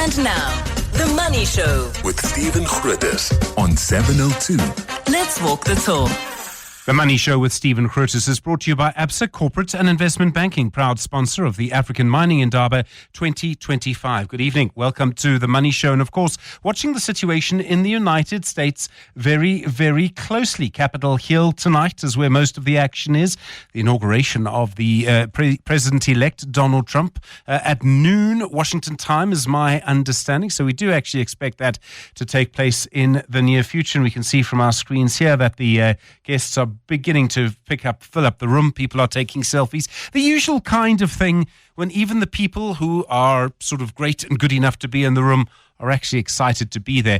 And now, The Money Show with Stephen Grootes on 702. Let's walk the talk. The Money Show with Stephen Grootes is brought to you by ABSA Corporate and Investment Banking, proud sponsor of the African Mining Indaba 2025. Good evening. Welcome to The Money Show. And of course, watching the situation in the United States very, very closely. Capitol Hill tonight is where most of the action is. The inauguration of the President-elect Donald Trump at noon Washington time is my understanding. So we do actually expect that to take place in the near future. And we can see from our screens here that the guests are beginning to fill up the room. People are taking selfies. The usual kind of thing when even the people who are sort of great and good enough to be in the room are actually excited to be there.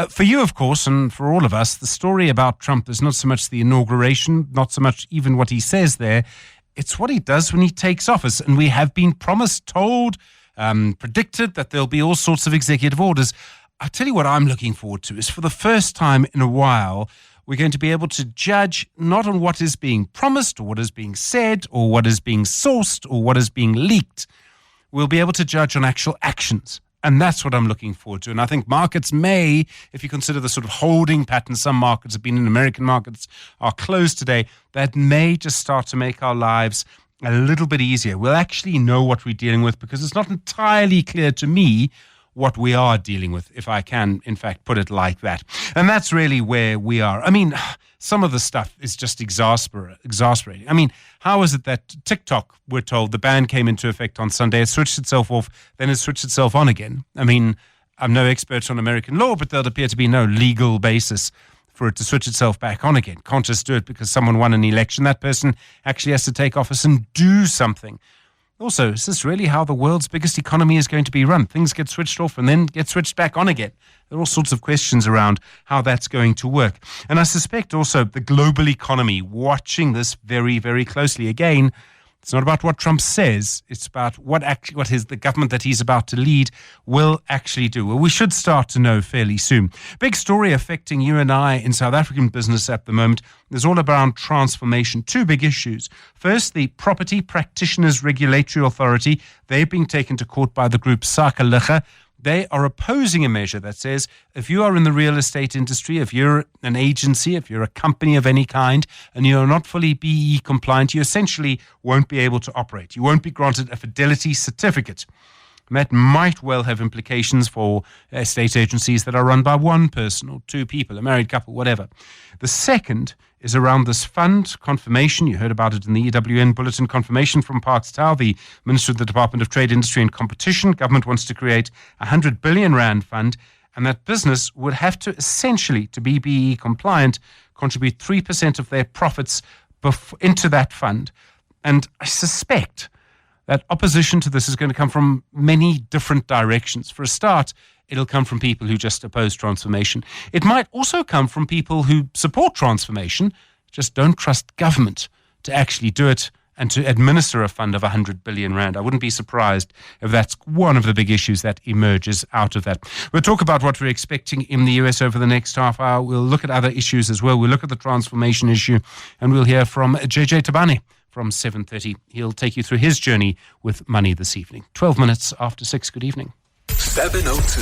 For you, of course, and for all of us, the story about Trump is not so much the inauguration, not so much even what he says there. It's what he does when he takes office. And we have been promised, told, predicted that there'll be all sorts of executive orders. I'll tell you what I'm looking forward to is for the first time in a while, we're going to be able to judge not on what is being promised or what is being said or what is being sourced or what is being leaked. We'll be able to judge on actual actions. And that's what I'm looking forward to. And I think markets may, if you consider the sort of holding pattern some markets have been in, American markets are closed today, that may just start to make our lives a little bit easier. We'll actually know what we're dealing with because it's not entirely clear to me what we are dealing with, if I can, in fact, put it like that. And that's really where we are. I mean, some of the stuff is just exasperating. I mean, how is it that TikTok, we're told, the ban came into effect on Sunday, it switched itself off, then it switched itself on again? I mean, I'm no expert on American law, but there'll appear to be no legal basis for it to switch itself back on again. Can't just do it because someone won an election. That person actually has to take office and do something. Also, is this really how the world's biggest economy is going to be run? Things get switched off and then get switched back on again. There are all sorts of questions around how that's going to work. And I suspect also the global economy watching this very, very closely. Again, it's not about what Trump says. It's about what the government that he's about to lead will actually do. Well, we should start to know fairly soon. Big story affecting you and I in South African business at the moment. There's all around transformation. Two big issues. First, the Property Practitioners Regulatory Authority. They've been taken to court by the group Sakelige. They are opposing a measure that says if you are in the real estate industry, if you're an agency, if you're a company of any kind, and you're not fully BEE compliant, you essentially won't be able to operate. You won't be granted a fidelity certificate. And that might well have implications for estate agencies that are run by one person or two people, a married couple, whatever. The second is around this fund confirmation. You heard about it in the EWN bulletin. Confirmation from Parks Tau, the Minister of the Department of Trade, Industry and Competition. Government wants to create a 100 billion rand fund, and that business would have to essentially, to be BEE compliant, contribute 3% of their profits into that fund. And I suspect that opposition to this is going to come from many different directions. For a start, it'll come from people who just oppose transformation. It might also come from people who support transformation, just don't trust government to actually do it and to administer a fund of 100 billion rand. I wouldn't be surprised if that's one of the big issues that emerges out of that. We'll talk about what we're expecting in the US over the next half hour. We'll look at other issues as well. We'll look at the transformation issue, and we'll hear from JJ Tabane from 7:30. He'll take you through his journey with money this evening. 12 minutes after 6. Good evening. 702.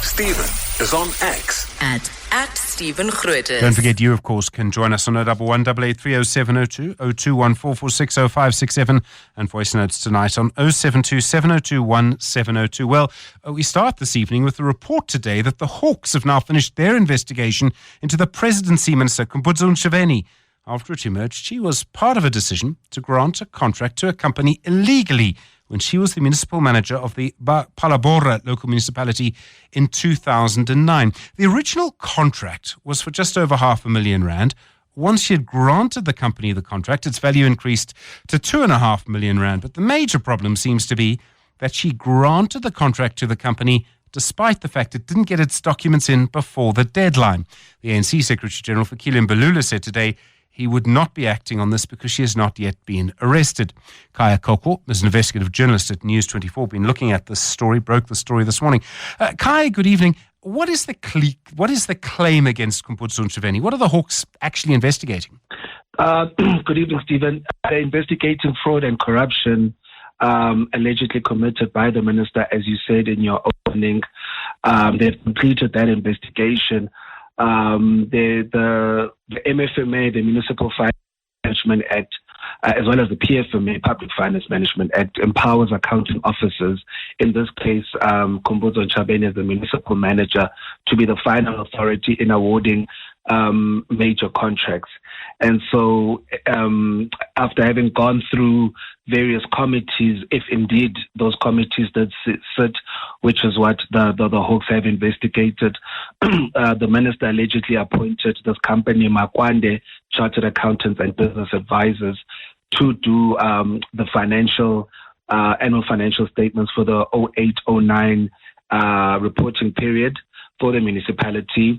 Stephen is on X. At Stephen Grootes. Don't forget, you, of course, can join us on 011 883 0702 0214460567 and voice notes tonight on 072 702 1702. Well, we start this evening with a report today that the Hawks have now finished their investigation into the presidency minister, Khumbudzo Ntshavheni. After it emerged, she was part of a decision to grant a contract to a company illegally when she was the municipal manager of the Palabora local municipality in 2009. The original contract was for just over R500,000 rand. Once she had granted the company the contract, its value increased to R2.5 million rand. But the major problem seems to be that she granted the contract to the company despite the fact it didn't get its documents in before the deadline. The ANC Secretary General Fikile Mbalula said today he would not be acting on this because she has not yet been arrested. Kaya Kokwo is an investigative journalist at News 24, been looking at this story, broke the story this morning. Kaya, good evening. What is the claim against Khumbudzo Ntshavheni? What are the Hawks actually investigating? Good evening, Stephen. They're investigating fraud and corruption allegedly committed by the minister, as you said in your opening. They've completed that investigation. The MFMA, the Municipal Finance Management Act, as well as the PFMA, Public Finance Management Act, empowers accounting officers, in this case, Khumbudzo Ntshavheni as the municipal manager, to be the final authority in awarding major contracts. And so after having gone through various committees, if indeed those committees did sit, which is what the Hawks have investigated, the minister allegedly appointed this company, Makwande, Chartered Accountants and Business Advisors, to do the annual financial statements for the 08-09 reporting period for the municipality.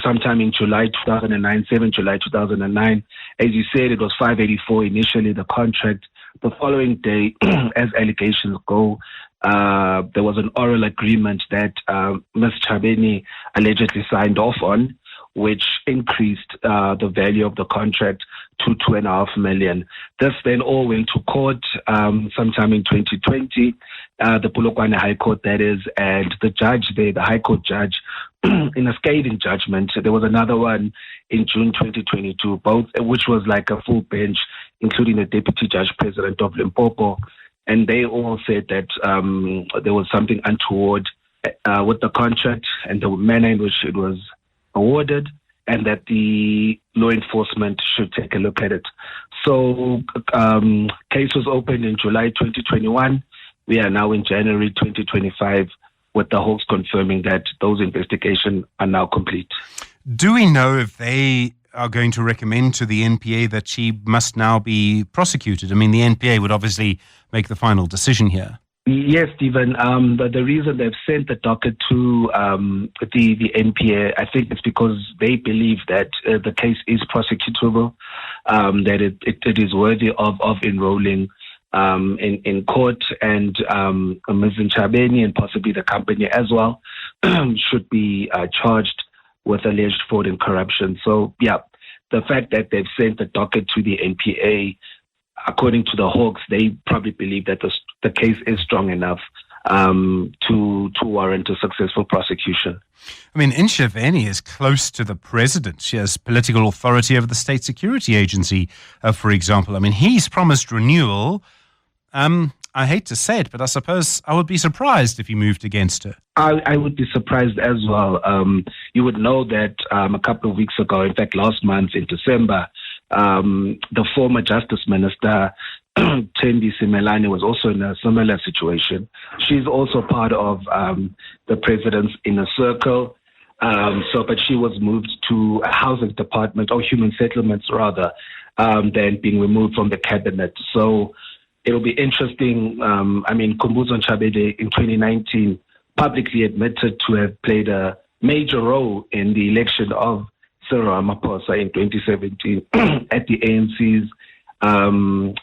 Sometime in July 2009, 7 July 2009. As you said, it was 584 initially, the contract. The following day, as allegations go, there was an oral agreement that Ms. Ntshavheni allegedly signed off on, which increased the value of the contract to 2.5 million. This then all went to court sometime in 2020, the Polokwane High Court, that is, and the judge there, the High Court judge, in a scathing judgment. There was another one in June 2022, both which was like a full bench, including the Deputy Judge President of Limpopo, and they all said that there was something untoward with the contract and the manner in which it was awarded, and that the law enforcement should take a look at it. So case was opened in July 2021. We are now in January 2025, with the Hawks confirming that those investigations are now complete. Do we know if they are going to recommend to the NPA that she must now be prosecuted? I mean, the NPA would obviously make the final decision here. Yes, Stephen. The reason they've sent the docket to the NPA, I think it's because they believe that the case is prosecutable, that it is worthy of enrolling in court, and Ms. Ntshavheni and possibly the company as well should be charged with alleged fraud and corruption. So, yeah, the fact that they've sent the docket to the NPA, according to the Hawks, they probably believe that the case is strong enough to warrant a successful prosecution. I mean, Ntshavheni is close to the president. She has political authority over the State Security Agency, for example. I mean, he's promised renewal. I hate to say it, but I suppose I would be surprised if he moved against her. I would be surprised as well. You would know that a couple of weeks ago, in fact, last month in December, the former Justice Minister, Thembi Simelane, was also in a similar situation. She's also part of the president's inner circle. But she was moved to a housing department, or human settlements rather, than being removed from the cabinet. So it'll be interesting. Khumbudzo Ntshavheni in 2019 publicly admitted to have played a major role in the election of Cyril Ramaphosa in 2017 at the ANC's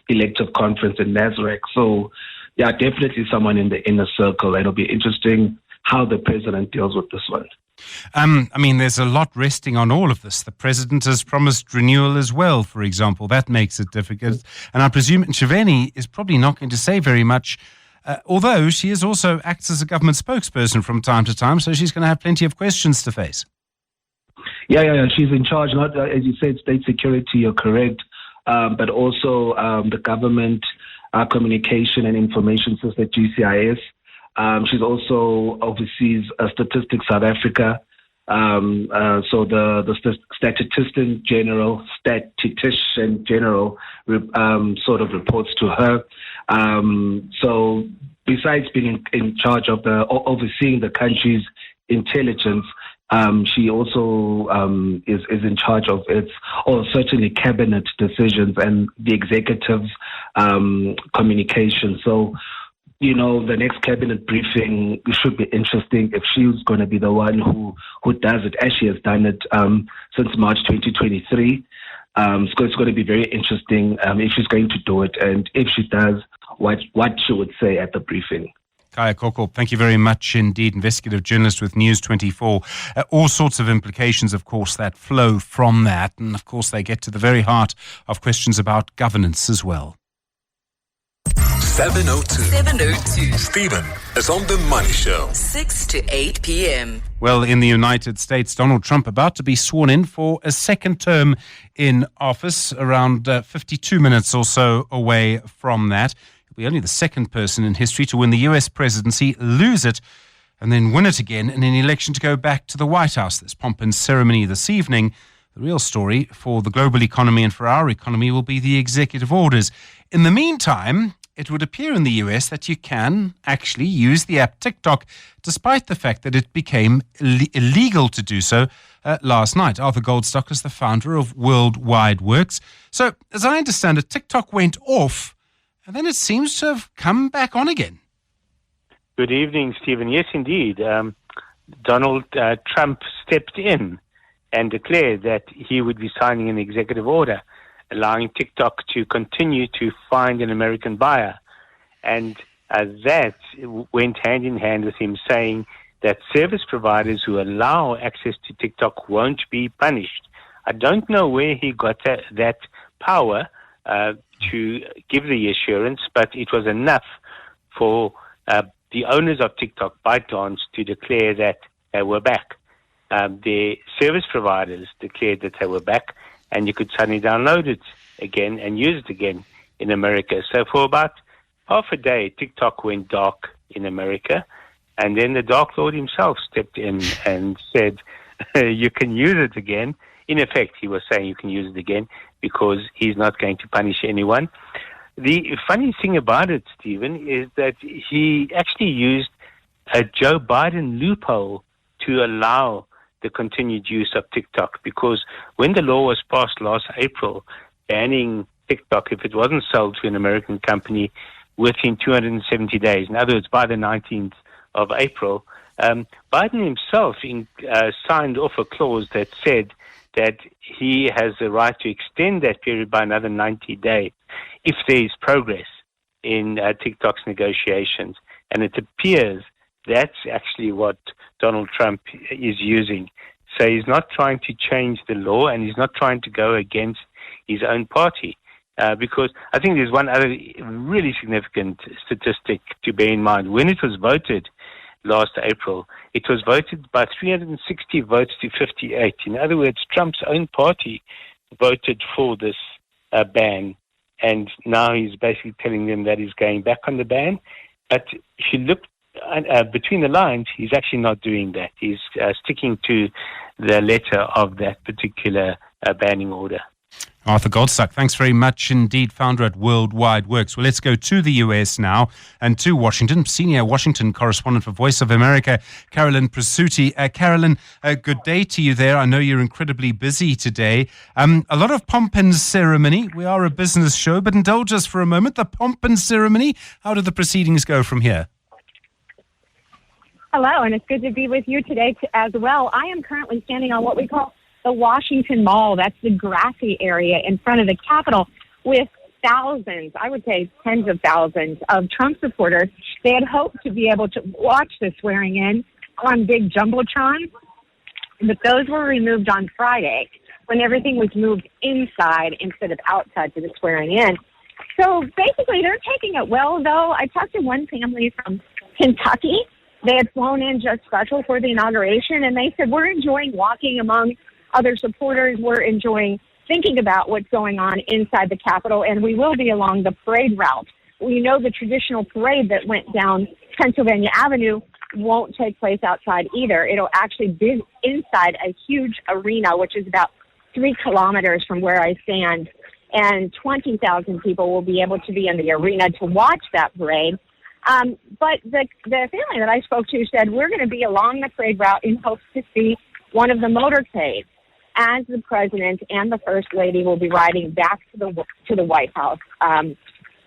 elective conference in Nasrec. So, yeah, definitely someone in the inner circle. It'll be interesting how the president deals with this one. There's a lot resting on all of this. The president has promised renewal as well, for example. That makes it difficult. And I presume Ntshavheni is probably not going to say very much, although she is also acts as a government spokesperson from time to time, so she's going to have plenty of questions to face. Yeah. She's in charge, not, as you said, state security, you're correct, but also the government communication and information system, GCIS. She's also oversees Statistics South Africa. So the statistician general sort of reports to her. So besides being in charge of overseeing the country's intelligence, she also is in charge of certainly cabinet decisions and the executive's communication. So, the next cabinet briefing should be interesting if she's going to be the one who does it, as she has done it since March 2023. So it's going to be very interesting if she's going to do it, and if she does, what she would say at the briefing. Kaya Koko, thank you very much indeed, investigative journalist with News 24. All sorts of implications, of course, that flow from that, and of course they get to the very heart of questions about governance as well. 7:02. 7:02. Stephen is on The Money Show. 6 to 8 p.m. Well, in the United States, Donald Trump about to be sworn in for a second term in office, around 52 minutes or so away from that. He'll be only the second person in history to win the U.S. presidency, lose it, and then win it again in an election to go back to the White House. There's pomp and ceremony this evening. The real story for the global economy and for our economy will be the executive orders. In the meantime, it would appear in the US that you can actually use the app TikTok, despite the fact that it became illegal to do so last night. Arthur Goldstock is the founder of Worldwide Works. So, as I understand it, TikTok went off, and then it seems to have come back on again. Good evening, Stephen. Yes, indeed. Donald Trump stepped in and declared that he would be signing an executive order allowing TikTok to continue to find an American buyer. And that went hand in hand with him saying that service providers who allow access to TikTok won't be punished. I don't know where he got that power to give the assurance, but it was enough for the owners of TikTok, ByteDance, to declare that they were back. The service providers declared that they were back, and you could suddenly download it again and use it again in America. So for about half a day, TikTok went dark in America, and then the Dark Lord himself stepped in and said, you can use it again. In effect, he was saying you can use it again because he's not going to punish anyone. The funny thing about it, Stephen, is that he actually used a Joe Biden loophole to allow the continued use of TikTok, because when the law was passed last April banning TikTok if it wasn't sold to an American company within 270 days, in other words, by the 19th of April, Biden himself signed off a clause that said that he has the right to extend that period by another 90 days if there is progress in TikTok's negotiations. And it appears that's actually what Donald Trump is using. So he's not trying to change the law, and he's not trying to go against his own party. Because I think there's one other really significant statistic to bear in mind. When it was voted last April, it was voted by 360 votes to 58. In other words, Trump's own party voted for this ban, and now he's basically telling them that he's going back on the ban. But if you look between the lines, he's actually not doing that. He's sticking to the letter of that particular banning order. Arthur Goldstock, thanks very much indeed, founder at Worldwide Works. Well, let's go to the US now and to Washington. Senior Washington correspondent for Voice of America, Carolyn Presutti. Carolyn, good day to you there. I know you're incredibly busy today. A lot of pomp and ceremony. We are a business show, but indulge us for a moment. The pomp and ceremony, how do the proceedings go from here? Hello, and it's good to be with you today as well. I am currently standing on what we call the Washington Mall. That's the grassy area in front of the Capitol with thousands, I would say tens of thousands of Trump supporters. They had hoped to be able to watch the swearing in on big jumbotrons, but those were removed on Friday when everything was moved inside instead of outside for the swearing in. So basically, they're taking it well, though. I talked to one family from Kentucky. They had flown in just special for the inauguration, and they said, we're enjoying walking among other supporters. We're enjoying thinking about what's going on inside the Capitol, and we will be along the parade route. We know the traditional parade that went down Pennsylvania Avenue won't take place outside either. It'll actually be inside a huge arena, which is about 3 kilometers from where I stand, and 20,000 people will be able to be in the arena to watch that parade. But the family that I spoke to said, we're going to be along the parade route in hopes to see one of the motorcades as the president and the first lady will be riding back to the White House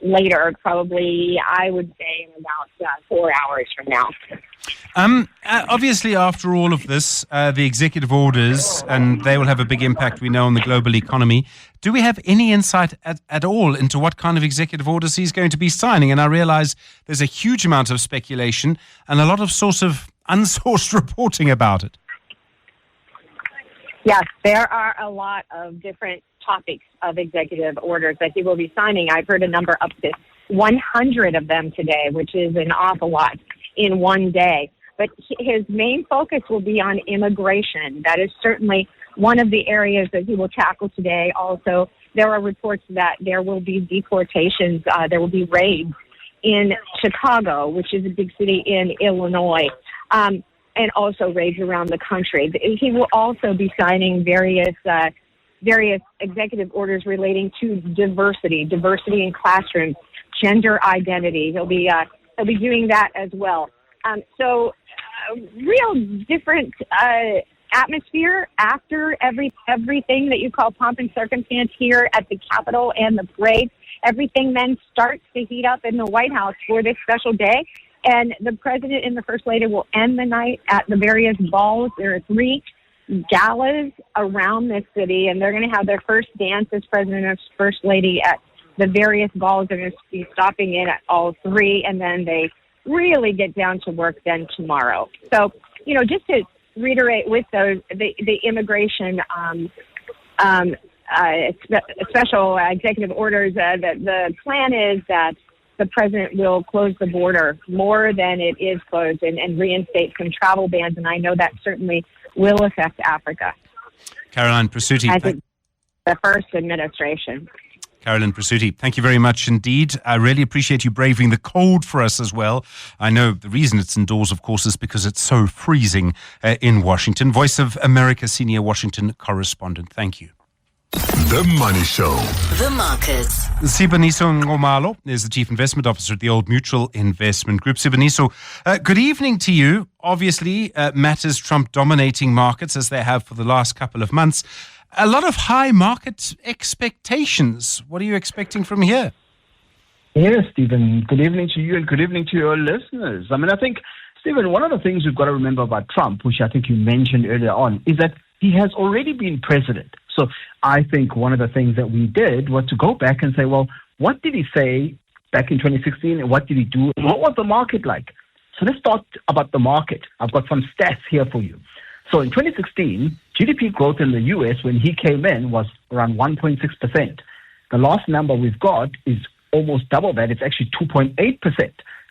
later, probably, I would say, in about 4 hours from now. Obviously, after all of this, the executive orders, and they will have a big impact, we know, on the global economy. Do we have any insight at all into what kind of executive orders he's going to be signing? And I realize there's a huge amount of speculation and a lot of sort of unsourced reporting about it. Yes, there are a lot of different topics of executive orders that he will be signing. I've heard a number up to 100 of them today, which is an awful lot in one day. But his main focus will be on immigration. That is certainly one of the areas that he will tackle today. Also, there are reports that there will be deportations. There will be raids in Chicago, which is a big city in Illinois, and also raids around the country. He will also be signing various executive orders relating to diversity in classrooms, gender identity. He'll be doing that as well. So real different atmosphere after everything that you call pomp and circumstance here at the Capitol and the parade. Everything then starts to heat up in the White House for this special day. And the president and the first lady will end the night at the various balls. There are 3 galas around this city, and they're going to have their first dance as president and first lady at the various balls. They're going to be stopping in at all 3, and then they really get down to work then tomorrow. So, just to reiterate with those, the immigration special executive orders, the plan is that the president will close the border more than it is closed and reinstate some travel bans, and I know that certainly will affect Africa. Carolyn Presutti. I think the first administration. Carolyn Presutti, thank you very much indeed. I really appreciate you braving the cold for us as well. I know the reason it's indoors, of course, is because it's so freezing in Washington. Voice of America Senior Washington Correspondent. Thank you. The Money Show. The markets. Siboniso Ngomalo is the Chief Investment Officer at the Old Mutual Investment Group. Siboniso, good evening to you. Obviously, matters Trump dominating markets as they have for the last couple of months. A lot of high market expectations. What are you expecting from here? Yes, Stephen. Good evening to you and good evening to your listeners. I think, Stephen, one of the things we've got to remember about Trump, which I think you mentioned earlier on, is that he has already been president. So I think one of the things that we did was to go back and say, well, what did he say back in 2016 and what did he do? And what was the market like? So let's talk about the market. I've got some stats here for you. So in 2016, GDP growth in the U.S. when he came in was around 1.6%. The last number we've got is almost double that. It's actually 2.8% in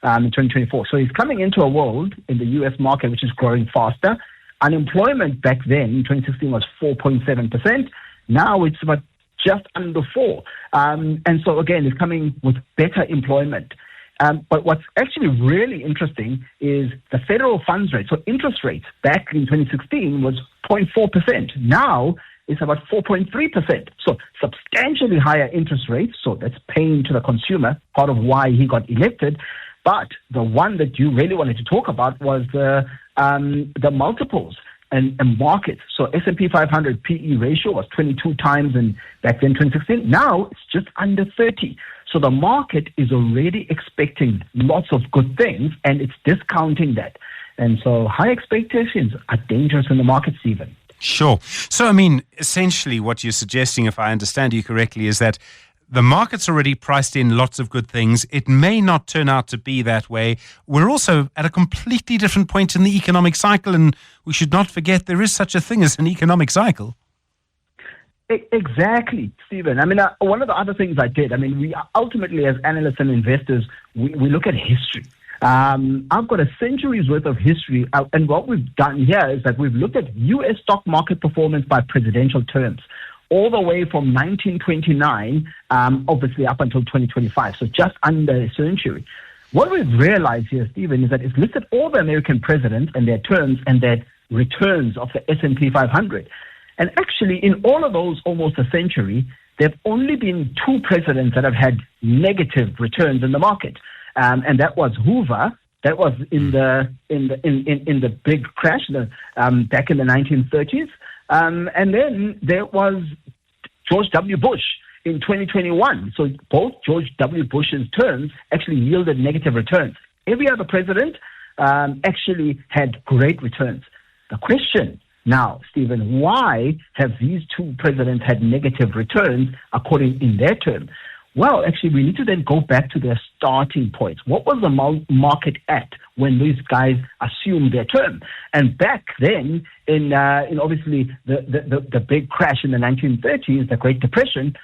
2024. So he's coming into a world in the U.S. market which is growing faster. Unemployment back then in 2016 was 4.7%. Now it's about just under 4%. And so again, it's coming with better employment. But what's actually really interesting is the federal funds rate. So interest rates back in 2016 was 0.4%. Now it's about 4.3%. So substantially higher interest rates. So that's paying to the consumer, part of why he got elected. But the one that you really wanted to talk about was the multiples and markets. So S&P 500 PE ratio was 22 times back then 2016. Now it's just under 30. So the market is already expecting lots of good things and it's discounting that. And so high expectations are dangerous in the market, Stephen. Sure. So, essentially what you're suggesting, if I understand you correctly, is that the market's already priced in lots of good things. It may not turn out to be that way. We're also at a completely different point in the economic cycle, and we should not forget there is such a thing as an economic cycle. Exactly, Stephen. One of the other things I did, we ultimately as analysts and investors, we look at history. I've got a century's worth of history, and what we've done here is that we've looked at U.S. stock market performance by presidential terms, all the way from 1929, obviously up until 2025, so just under a century. What we've realized here, Stephen, is that it's listed all the American presidents and their terms and their returns of the S&P 500. And actually, in all of those almost a century, there have only been 2 presidents that have had negative returns in the market, and that was Hoover. That was in the big crash back in the 1930s, and then there was George W. Bush in 2021. So both George W. Bush's terms actually yielded negative returns. Every other president actually had great returns. The question now, Stephen, why have these 2 presidents had negative returns according in their term? Well, actually, we need to then go back to their starting points. What was the market at when these guys assumed their term? And back then, in obviously the big crash in the 1930s, the Great Depression,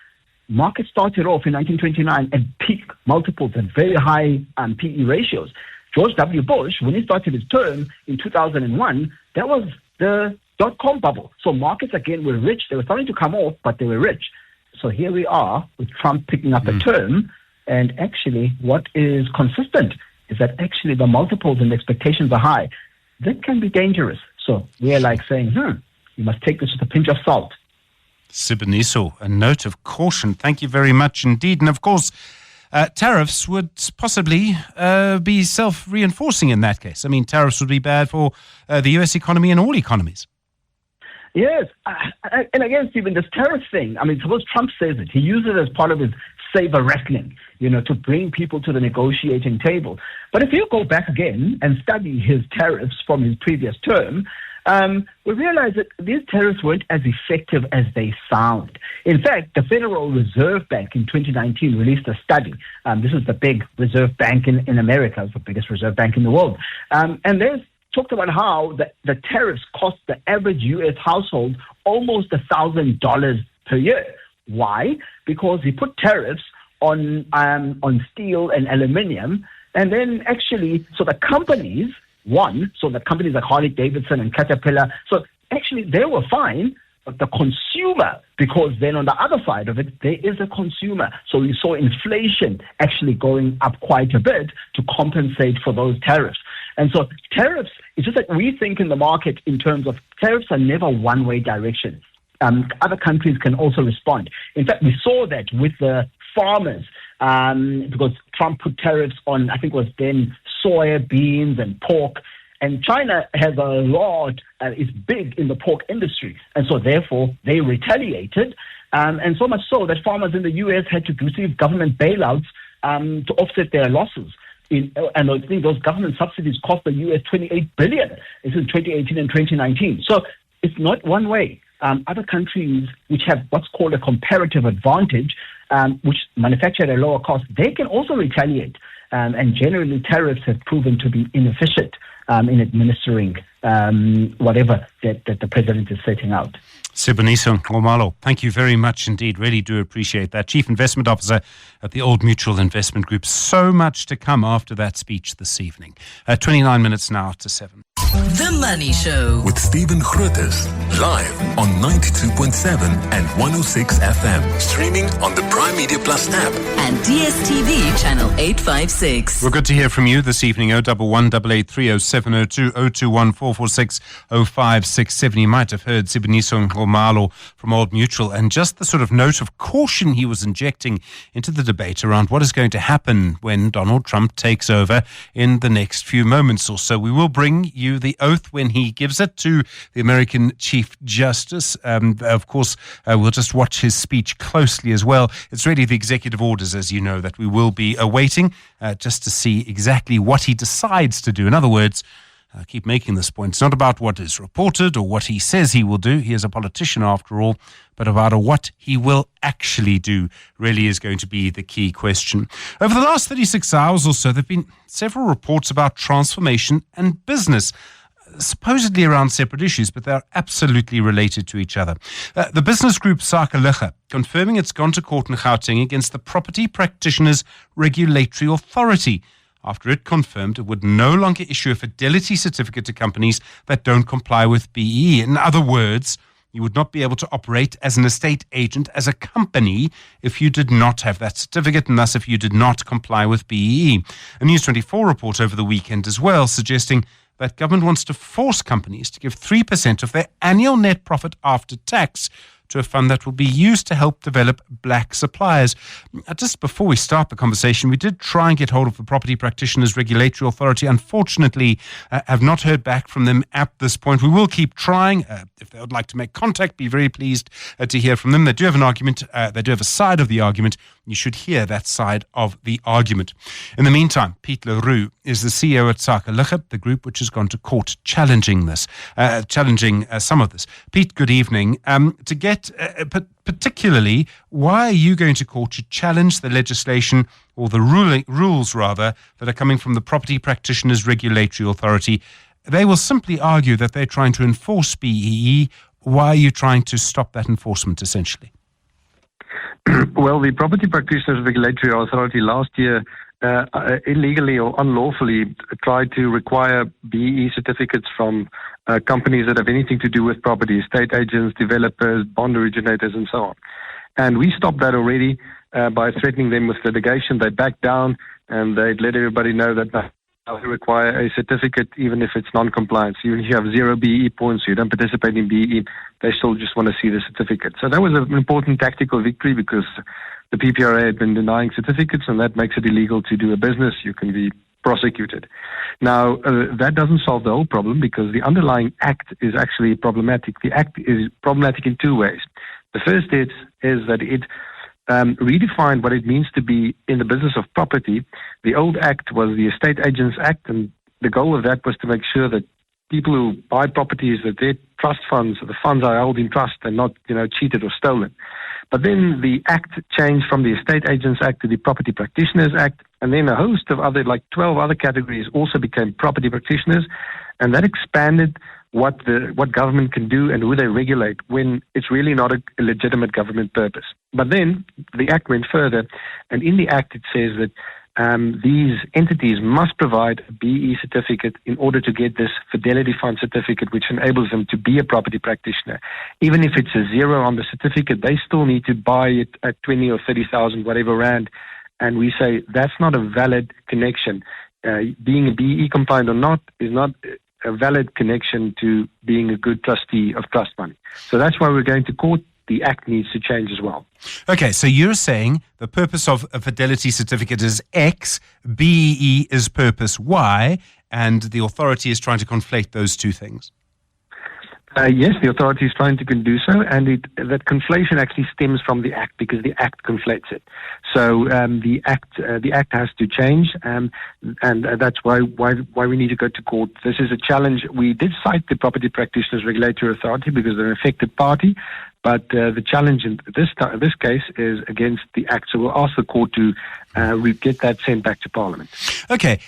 markets started off in 1929 at peak multiples and very high PE ratios. George W. Bush, when he started his term in 2001, that was the dot-com bubble. So markets, again, were rich. They were starting to come off, but they were rich. So here we are with Trump picking up a term. And actually, what is consistent is that actually the multiples and the expectations are high. That can be dangerous. So we're like saying, you must take this with a pinch of salt. Siboniso, a note of caution. Thank you very much indeed. And of course, tariffs would possibly be self-reinforcing in that case. I mean, tariffs would be bad for the U.S. economy and all economies. Yes. And again, Stephen, this tariff thing, I mean, suppose Trump says it. He uses it as part of his saber wrestling, to bring people to the negotiating table. But if you go back again and study his tariffs from his previous term, we realize that these tariffs weren't as effective as they sound. In fact, the Federal Reserve Bank in 2019 released a study. This is the big reserve bank in America. It's the biggest reserve bank in the world. And there's talked about how the tariffs cost the average U.S. household almost $1,000 per year. Why? Because he put tariffs on steel and aluminium, and then actually, so the companies won. So the companies like Harley-Davidson and Caterpillar, so actually they were fine, but the consumer, because then on the other side of it, there is a consumer. So we saw inflation actually going up quite a bit to compensate for those tariffs. And so tariffs, it's just that we think in the market in terms of tariffs are never one-way direction. Other countries can also respond. In fact, we saw that with the farmers, because Trump put tariffs on, I think it was then soya, beans, and pork. And China has a lot, is big in the pork industry. And so therefore, they retaliated. And so much so that farmers in the U.S. had to receive government bailouts to offset their losses. And I think those government subsidies cost the U.S. $28 billion. This is 2018 and 2019. So it's not one way. Other countries which have what's called a comparative advantage, which manufacture at a lower cost, they can also retaliate. And generally, tariffs have proven to be inefficient in administering whatever that the president is setting out. Siboniso Ngomalo, thank you very much indeed. Really do appreciate that. Chief Investment Officer at the Old Mutual Investment Group. So much to come after that speech this evening. 29 minutes now to 7. The Money Show With Stephen Grootes, live on 92.7 and 106 FM. Streaming on the Prime Media Plus app. and DSTV channel 856. We're good to hear from you this evening. 011 883 0702 021 446 0567. You might have heard Siboniso Ngomalo from Old Mutual, and just the sort of note of caution he was injecting into the debate around what is going to happen when Donald Trump takes over in the next few moments or so. We will bring you the oath when he gives it to the American Chief Justice. Of course, we'll just watch his speech closely as well. It's really the executive orders, as you know, that we will be awaiting just to see exactly what he decides to do. In other words, I keep making this point. It's not about what is reported or what he says he will do. He is a politician after all, but about what he will actually do really is going to be the key question. Over the last 36 hours or so, there have been several reports about transformation and business, supposedly around separate issues, but they're absolutely related to each other. The business group Sakaligha confirming it's gone to court in Gauteng against the Property Practitioners Regulatory Authority after it confirmed it would no longer issue a fidelity certificate to companies that don't comply with BEE. In other words, you would not be able to operate as an estate agent as a company if you did not have that certificate, and thus if you did not comply with BEE. A News 24 report over the weekend as well suggesting that government wants to force companies to give 3% of their annual net profit after tax to a fund that will be used to help develop black suppliers. Just before we start the conversation, we did try and get hold of the Property Practitioners Regulatory Authority. Unfortunately, have not heard back from them at this point. We will keep trying. If they would like to make contact, be very pleased to hear from them. They do have an argument. They do have a side of the argument. You should hear that side of the argument. In the meantime, Pete Leroux is the CEO at Sakaligha, the group which has gone to court challenging this, some of this. Pete, good evening. To get particularly, why are you going to court to challenge the legislation or the rules rather that are coming from the Property Practitioners Regulatory Authority? They will simply argue that they're trying to enforce BEE. Why are you trying to stop that enforcement essentially? Well, the Property Practitioners Regulatory Authority last year illegally or unlawfully tried to require BEE certificates from companies that have anything to do with property, estate agents, developers, bond originators, and so on. And we stopped that already by threatening them with litigation. They backed down, and they'd let everybody know that they require a certificate even if it's non-compliant. So even if you have 0 BEE points, you don't participate in BEE, they still just want to see the certificate. So that was an important tactical victory because the PPRA had been denying certificates, and that makes it illegal to do a business. You can be prosecuted. Now, that doesn't solve the whole problem because the underlying act is actually problematic. The act is problematic in two ways. The first is that it redefined what it means to be in the business of property. The old act was the Estate Agents Act, and the goal of that was to make sure that people who buy properties, that their trust funds, the funds are held in trust and not, cheated or stolen. But then the act changed from the Estate Agents Act to the Property Practitioners Act, and then a host of other, 12 other categories also became property practitioners, and that expanded what government can do and who they regulate when it's really not a legitimate government purpose. But then the act went further, and in the act it says that these entities must provide a BEE certificate in order to get this Fidelity Fund certificate, which enables them to be a property practitioner. Even if it's a 0 on the certificate, they still need to buy it at 20 or 30,000, whatever rand. And we say that's not a valid connection. Being a BEE compliant or not is not a valid connection to being a good trustee of trust money. So that's why we're going to court. The act needs to change as well. Okay, so you're saying the purpose of a fidelity certificate is X, BEE is purpose Y, and the authority is trying to conflate those two things. Yes, the authority is trying to do so, and that conflation actually stems from the act because the act conflates it. So the act has to change, and that's why we need to go to court. This is a challenge. We did cite the Property Practitioners Regulatory Authority because they're an affected party, but the challenge in this case is against the act. So we'll ask the court to get that sent back to Parliament. Okay.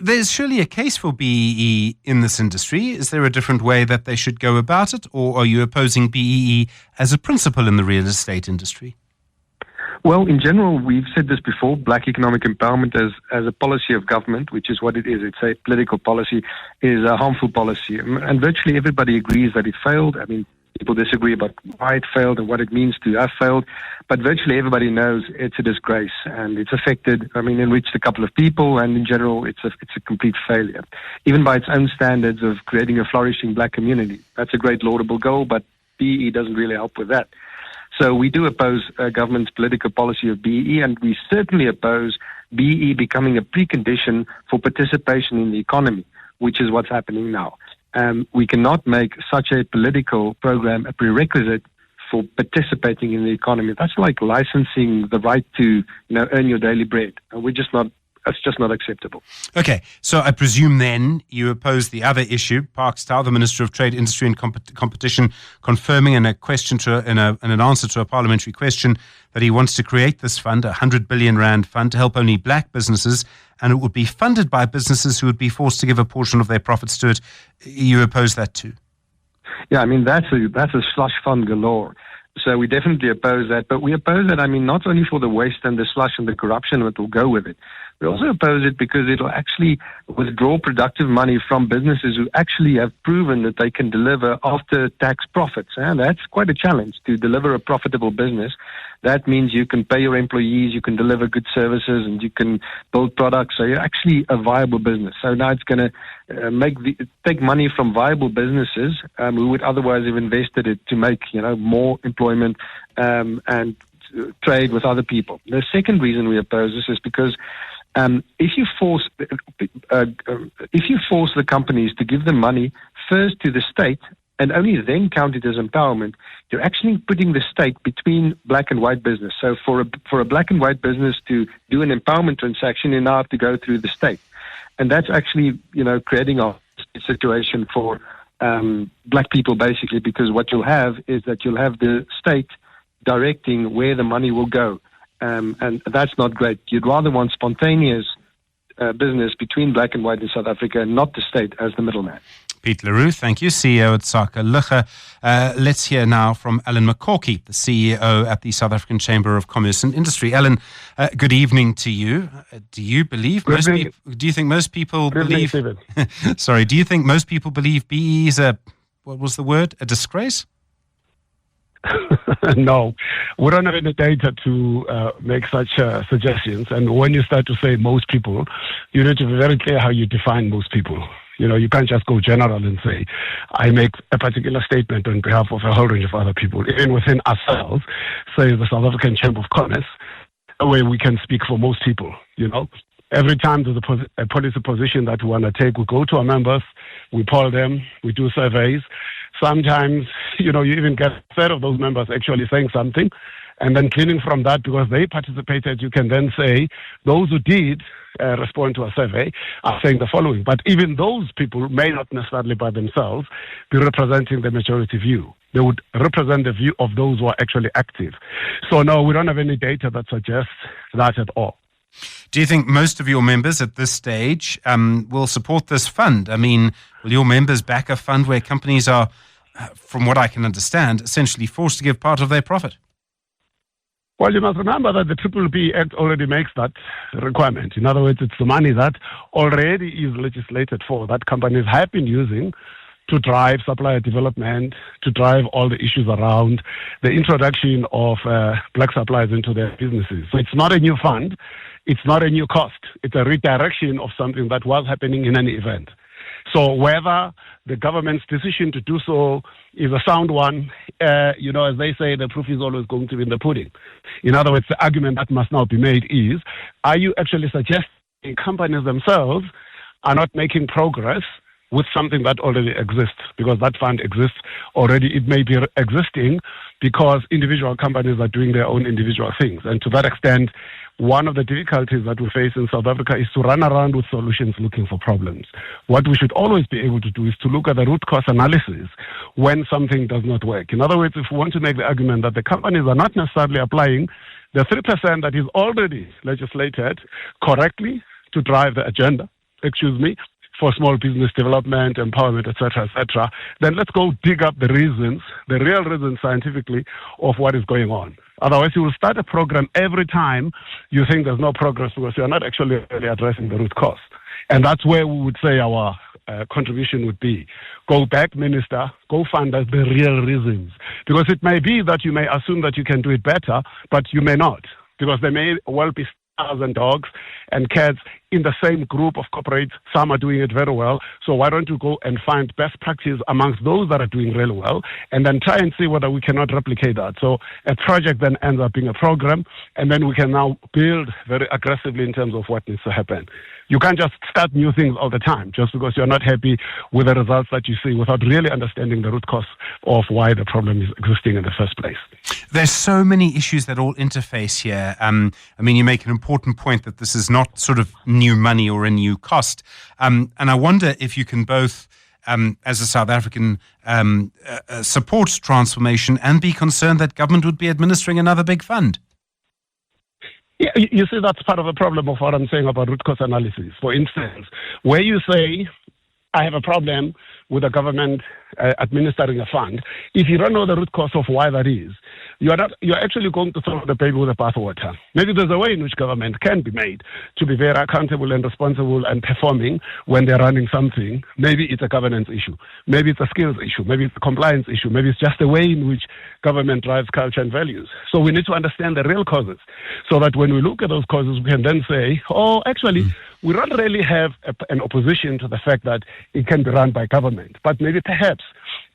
There's surely a case for BEE in this industry. Is there a different way that they should go about it, or are you opposing BEE as a principle in the real estate industry? Well, in general, we've said this before, black economic empowerment as a policy of government, which is what it is. It's a political policy, is a harmful policy. And virtually everybody agrees that it failed. I mean, people disagree about why it failed and what it means to have failed, but virtually everybody knows it's a disgrace and it's enriched a couple of people, and in general, it's a complete failure. Even by its own standards of creating a flourishing black community. That's a great laudable goal, but BEE doesn't really help with that. So we do oppose government's political policy of BEE, and we certainly oppose BEE becoming a precondition for participation in the economy, which is what's happening now. We cannot make such a political program a prerequisite for participating in the economy. That's like licensing the right to, earn your daily bread. And it's just not acceptable. Okay, so I presume then you oppose the other issue, Park Stow, the Minister of Trade, Industry and Competition, confirming in a question in an answer to a parliamentary question that he wants to create this fund, a 100 billion rand fund, to help only black businesses, and it would be funded by businesses who would be forced to give a portion of their profits to it. You oppose that too? Yeah, I mean, that's a slush fund galore. So we definitely oppose that. But we oppose it, not only for the waste and the slush and the corruption that will go with it. We also oppose it because it will actually withdraw productive money from businesses who actually have proven that they can deliver after-tax profits. And that's quite a challenge to deliver a profitable business. That means you can pay your employees, you can deliver good services, and you can build products. So you're actually a viable business. So now it's going to take money from viable businesses who would otherwise have invested it to make more employment and trade with other people. The second reason we oppose this is because if you force the companies to give the money first to the state and only then count it as empowerment, you're actually putting the state between black and white business. So for a black and white business to do an empowerment transaction, you now have to go through the state, and that's actually creating a situation for black people basically, because what you'll have is that you'll have the state directing where the money will go. And that's not great. You'd rather want spontaneous business between black and white in South Africa and not the state as the middleman. Pete Leroux, thank you, CEO at Saka Lugge. Let's hear now from Alan McCorkey, the CEO at the South African Chamber of Commerce and Industry. Alan, good evening to you. Do you believe most people? Do you think most people believe? Sorry, do you think most people believe BE is a disgrace? No, we don't have any data to make such suggestions. And when you start to say most people, you need to be very clear how you define most people. You can't just go general and say, I make a particular statement on behalf of a whole range of other people. Even within ourselves, say the South African Chamber of Commerce, where we can speak for most people, Every time there's a policy position that we want to take, we go to our members, we poll them, we do surveys. Sometimes, you even get a third of those members actually saying something. And then cleaning from that, because they participated, you can then say those who did respond to a survey are saying the following. But even those people may not necessarily by themselves be representing the majority view. They would represent the view of those who are actually active. So no, we don't have any data that suggests that at all. Do you think most of your members at this stage will support this fund? I mean, will your members back a fund where companies are, from what I can understand, essentially forced to give part of their profit? Well, you must remember that the BBB Act already makes that requirement. In other words, it's the money that already is legislated for, that companies have been using to drive supplier development, to drive all the issues around the introduction of black suppliers into their businesses. So it's not a new fund. It's not a new cost. It's a redirection of something that was happening in any event. So whether the government's decision to do so is a sound one, as they say, the proof is always going to be in the pudding. In other words, the argument that must now be made is, are you actually suggesting companies themselves are not making progress with something that already exists? Because that fund exists already. It may be existing because individual companies are doing their own individual things. And to that extent, one of the difficulties that we face in South Africa is to run around with solutions looking for problems. What we should always be able to do is to look at the root cause analysis when something does not work. In other words, if we want to make the argument that the companies are not necessarily applying the 3% that is already legislated correctly to drive the agenda, for small business development, empowerment, etc., then let's go dig up the reasons, the real reasons scientifically of what is going on. Otherwise, you will start a program every time you think there's no progress because you're not actually really addressing the root cause. And that's where we would say our contribution would be. Go back, Minister, go find us the real reasons. Because it may be that you may assume that you can do it better, but you may not. Because there may well be stars and dogs and cats in the same group of corporates. Some are doing it very well. So why don't you go and find best practice amongst those that are doing really well and then try and see whether we cannot replicate that. So a project then ends up being a program, and then we can now build very aggressively in terms of what needs to happen. You can't just start new things all the time just because you're not happy with the results that you see without really understanding the root cause of why the problem is existing in the first place. There's so many issues that all interface here. You make an important point that this is not sort of new money or a new cost. And I wonder if you can both, as a South African, support transformation and be concerned that government would be administering another big fund. Yeah, you see, that's part of the problem of what I'm saying about root cause analysis. For instance, where you say, I have a problem with the government administering a fund, if you don't know the root cause of why that is, you're actually going to throw the baby with the bathwater. Maybe there's a way in which government can be made to be very accountable and responsible and performing when they're running something. Maybe it's a governance issue. Maybe it's a skills issue. Maybe it's a compliance issue. Maybe it's just the way in which government drives culture and values. So we need to understand the real causes so that when we look at those causes, we can then say, we don't really have an opposition to the fact that it can be run by government. But maybe perhaps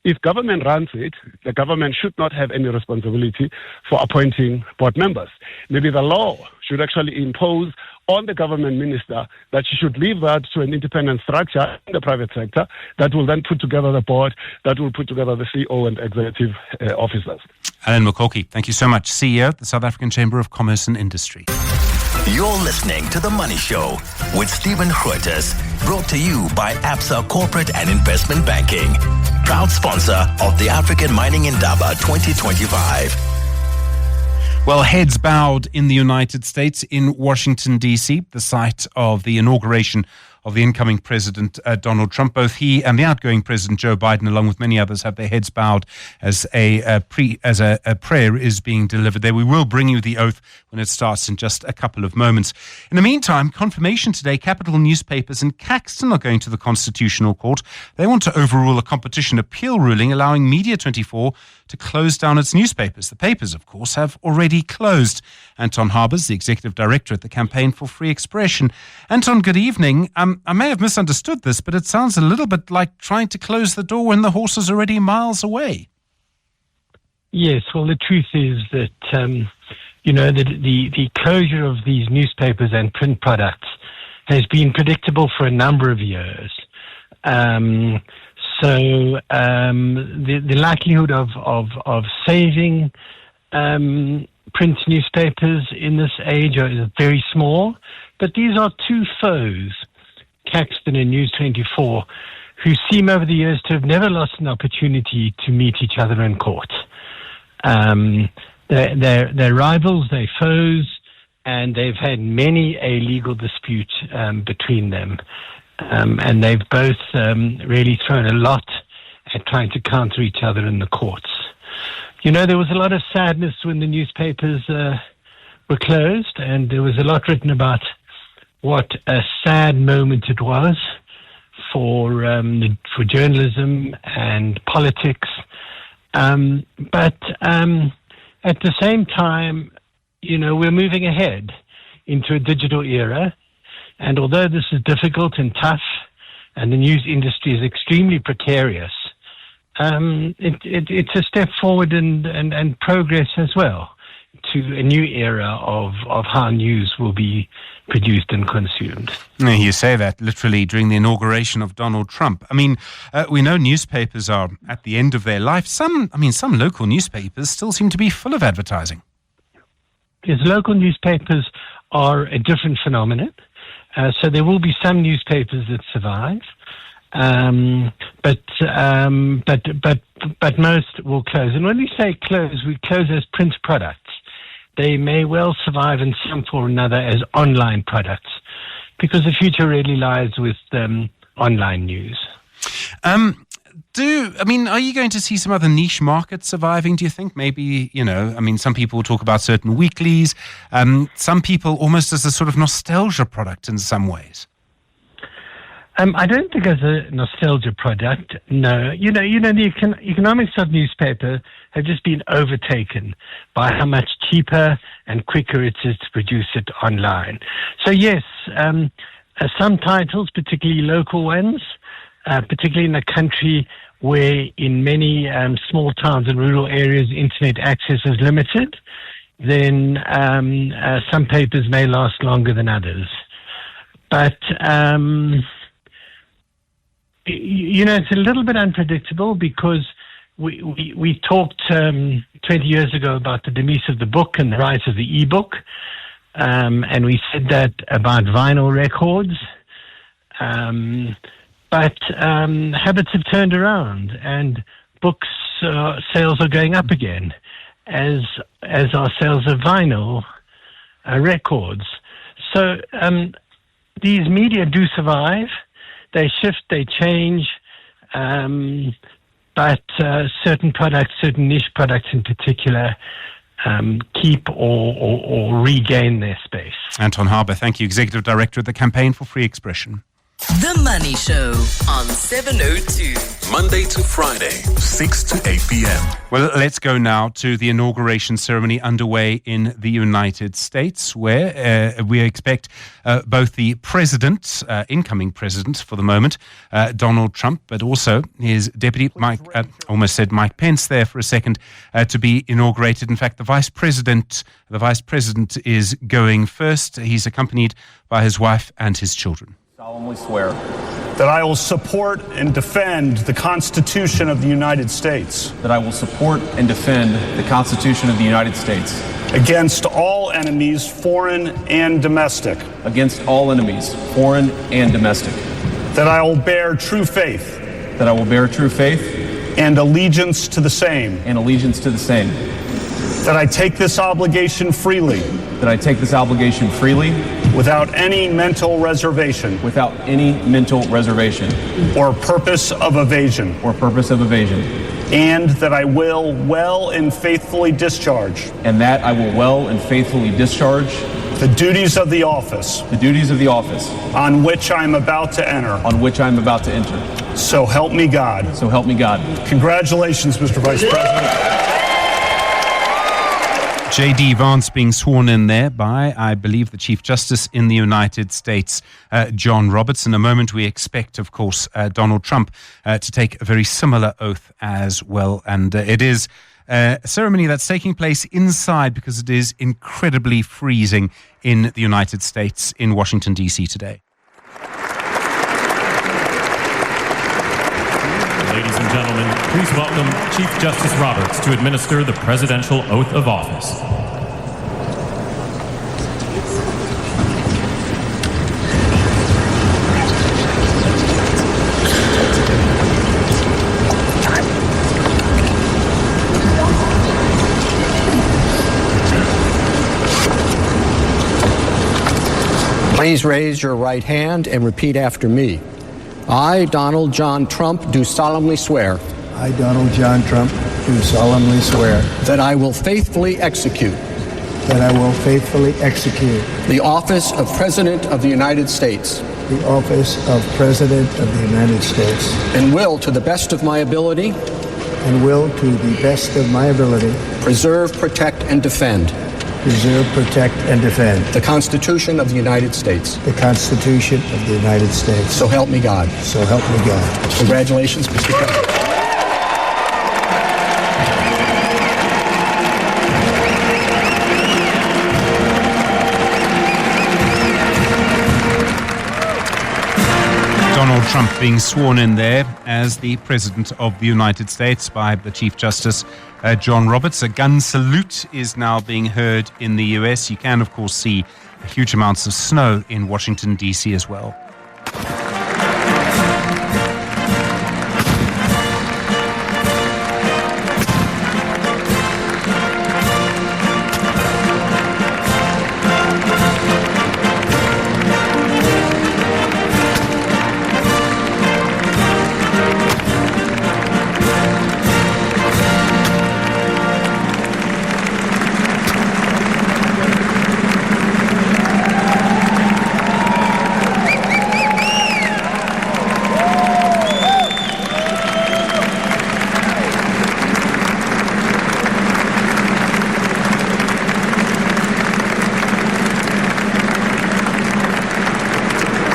if government runs it, the government should not have any responsibility for appointing board members. Maybe the law should actually impose on the government minister that she should leave that to an independent structure in the private sector that will then put together the board, that will put together the CEO and executive officers. Alan McCorkey, thank you so much. CEO of the South African Chamber of Commerce and Industry. You're listening to The Money Show with Stephen Grootes, brought to you by Absa Corporate and Investment Banking, proud sponsor of the African Mining Indaba 2025. Well, heads bowed in the United States, in Washington, D.C., the site of the inauguration of the incoming President Donald Trump. Both he and the outgoing President Joe Biden, along with many others, have their heads bowed as a prayer is being delivered there. We will bring you the oath when it starts in just a couple of moments. In the meantime, confirmation today, capital newspapers in Caxton are going to the Constitutional Court. They want to overrule a competition appeal ruling allowing Media24 to close down its newspapers. The papers, of course, have already closed. Anton Harbers, the Executive Director at the Campaign for Free Expression. Anton, good evening. I may have misunderstood this, but it sounds a little bit like trying to close the door when the horse is already miles away. Yes, well, the truth is that, the closure of these newspapers and print products has been predictable for a number of years. So the likelihood of saving print newspapers in this age is very small. But these are two foes, Caxton and News24, who seem over the years to have never lost an opportunity to meet each other in court. They're rivals, they're foes, and they've had many a legal dispute between them. And they've both really thrown a lot at trying to counter each other in the courts. There was a lot of sadness when the newspapers were closed, and there was a lot written about what a sad moment it was for journalism and politics. But at the same time, we're moving ahead into a digital era. And although this is difficult and tough, and the news industry is extremely precarious, it's a step forward and progress as well to a new era of how news will be produced and consumed. You say that literally during the inauguration of Donald Trump. I mean, we know newspapers are at the end of their life. Some local newspapers still seem to be full of advertising. Yes, local newspapers are a different phenomenon. So there will be some newspapers that survive, but most will close. And when we say close, we close as print products. They may well survive in some form or another as online products, because the future really lies with online news. Are you going to see some other niche markets surviving, do you think? Maybe, some people talk about certain weeklies. Some people almost as a sort of nostalgia product in some ways. I don't think as a nostalgia product, no. The economics of newspaper have just been overtaken by how much cheaper and quicker it is to produce it online. So yes, some titles, particularly local ones, particularly in a country where in many small towns and rural areas internet access is limited, then some papers may last longer than others. But, it's a little bit unpredictable because we talked 20 years ago about the demise of the book and the rise of the e-book, and we said that about vinyl records. But habits have turned around, and books sales are going up again, as are sales of vinyl records. So these media do survive. They shift, they change, but certain products, certain niche products in particular, keep or regain their space. Anton Harber, thank you, Executive Director at the Campaign for Free Expression. The Money Show on 702. Monday to Friday, 6 to 8 p.m. Well, let's go now to the inauguration ceremony underway in the United States, where we expect both the president, incoming president for the moment, Donald Trump, but also his deputy, Mike Pence there for a second, to be inaugurated. In fact, the vice president is going first. He's accompanied by his wife and his children. Solemnly swear that I will support and defend the Constitution of the United States. That I will support and defend the Constitution of the United States. Against all enemies, foreign and domestic. Against all enemies, foreign and domestic. That I will bear true faith. That I will bear true faith. And allegiance to the same. And allegiance to the same. that I take this obligation freely. That I take this obligation freely. Without any mental reservation. Without any mental reservation. Or purpose of evasion. Or purpose of evasion. And that I will well and faithfully discharge. And that I will well and faithfully discharge. The duties of the office. The duties of the office. On which I am about to enter. On which I am about to enter. So help me God. So help me God. Congratulations, Mr. Vice President. J.D. Vance being sworn in there by, I believe, the Chief Justice in the United States, John Roberts. In a moment, we expect, of course, Donald Trump to take a very similar oath as well. And it is a ceremony that's taking place inside because it is incredibly freezing in the United States, in Washington, D.C. today. Ladies and gentlemen, please welcome Chief Justice Roberts to administer the presidential oath of office. Please raise your right hand and repeat after me. I, Donald John Trump, do solemnly swear. I, Donald John Trump, do solemnly swear. That I will faithfully execute. That I will faithfully execute. The office of President of the United States. The office of President of the United States. And will, to the best of my ability. And will, to the best of my ability. Preserve, protect, and defend. Preserve, protect, and defend. The Constitution of the United States. The Constitution of the United States. So help me God. So help me God. Congratulations, Mr. President. Donald Trump being sworn in there as the President of the United States by the Chief Justice, John Roberts. A gun salute is now being heard in the U.S. You can, of course, see huge amounts of snow in Washington, D.C. as well.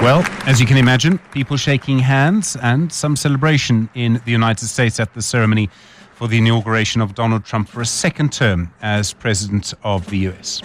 Well, as you can imagine, people shaking hands and some celebration in the United States at the ceremony for the inauguration of Donald Trump for a second term as President of the U.S.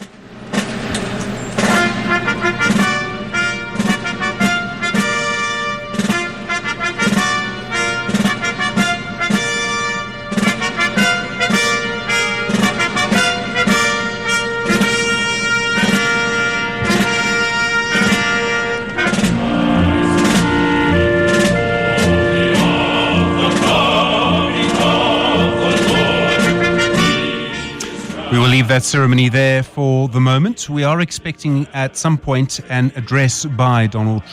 We will leave that ceremony there for the moment. We are expecting at some point an address by President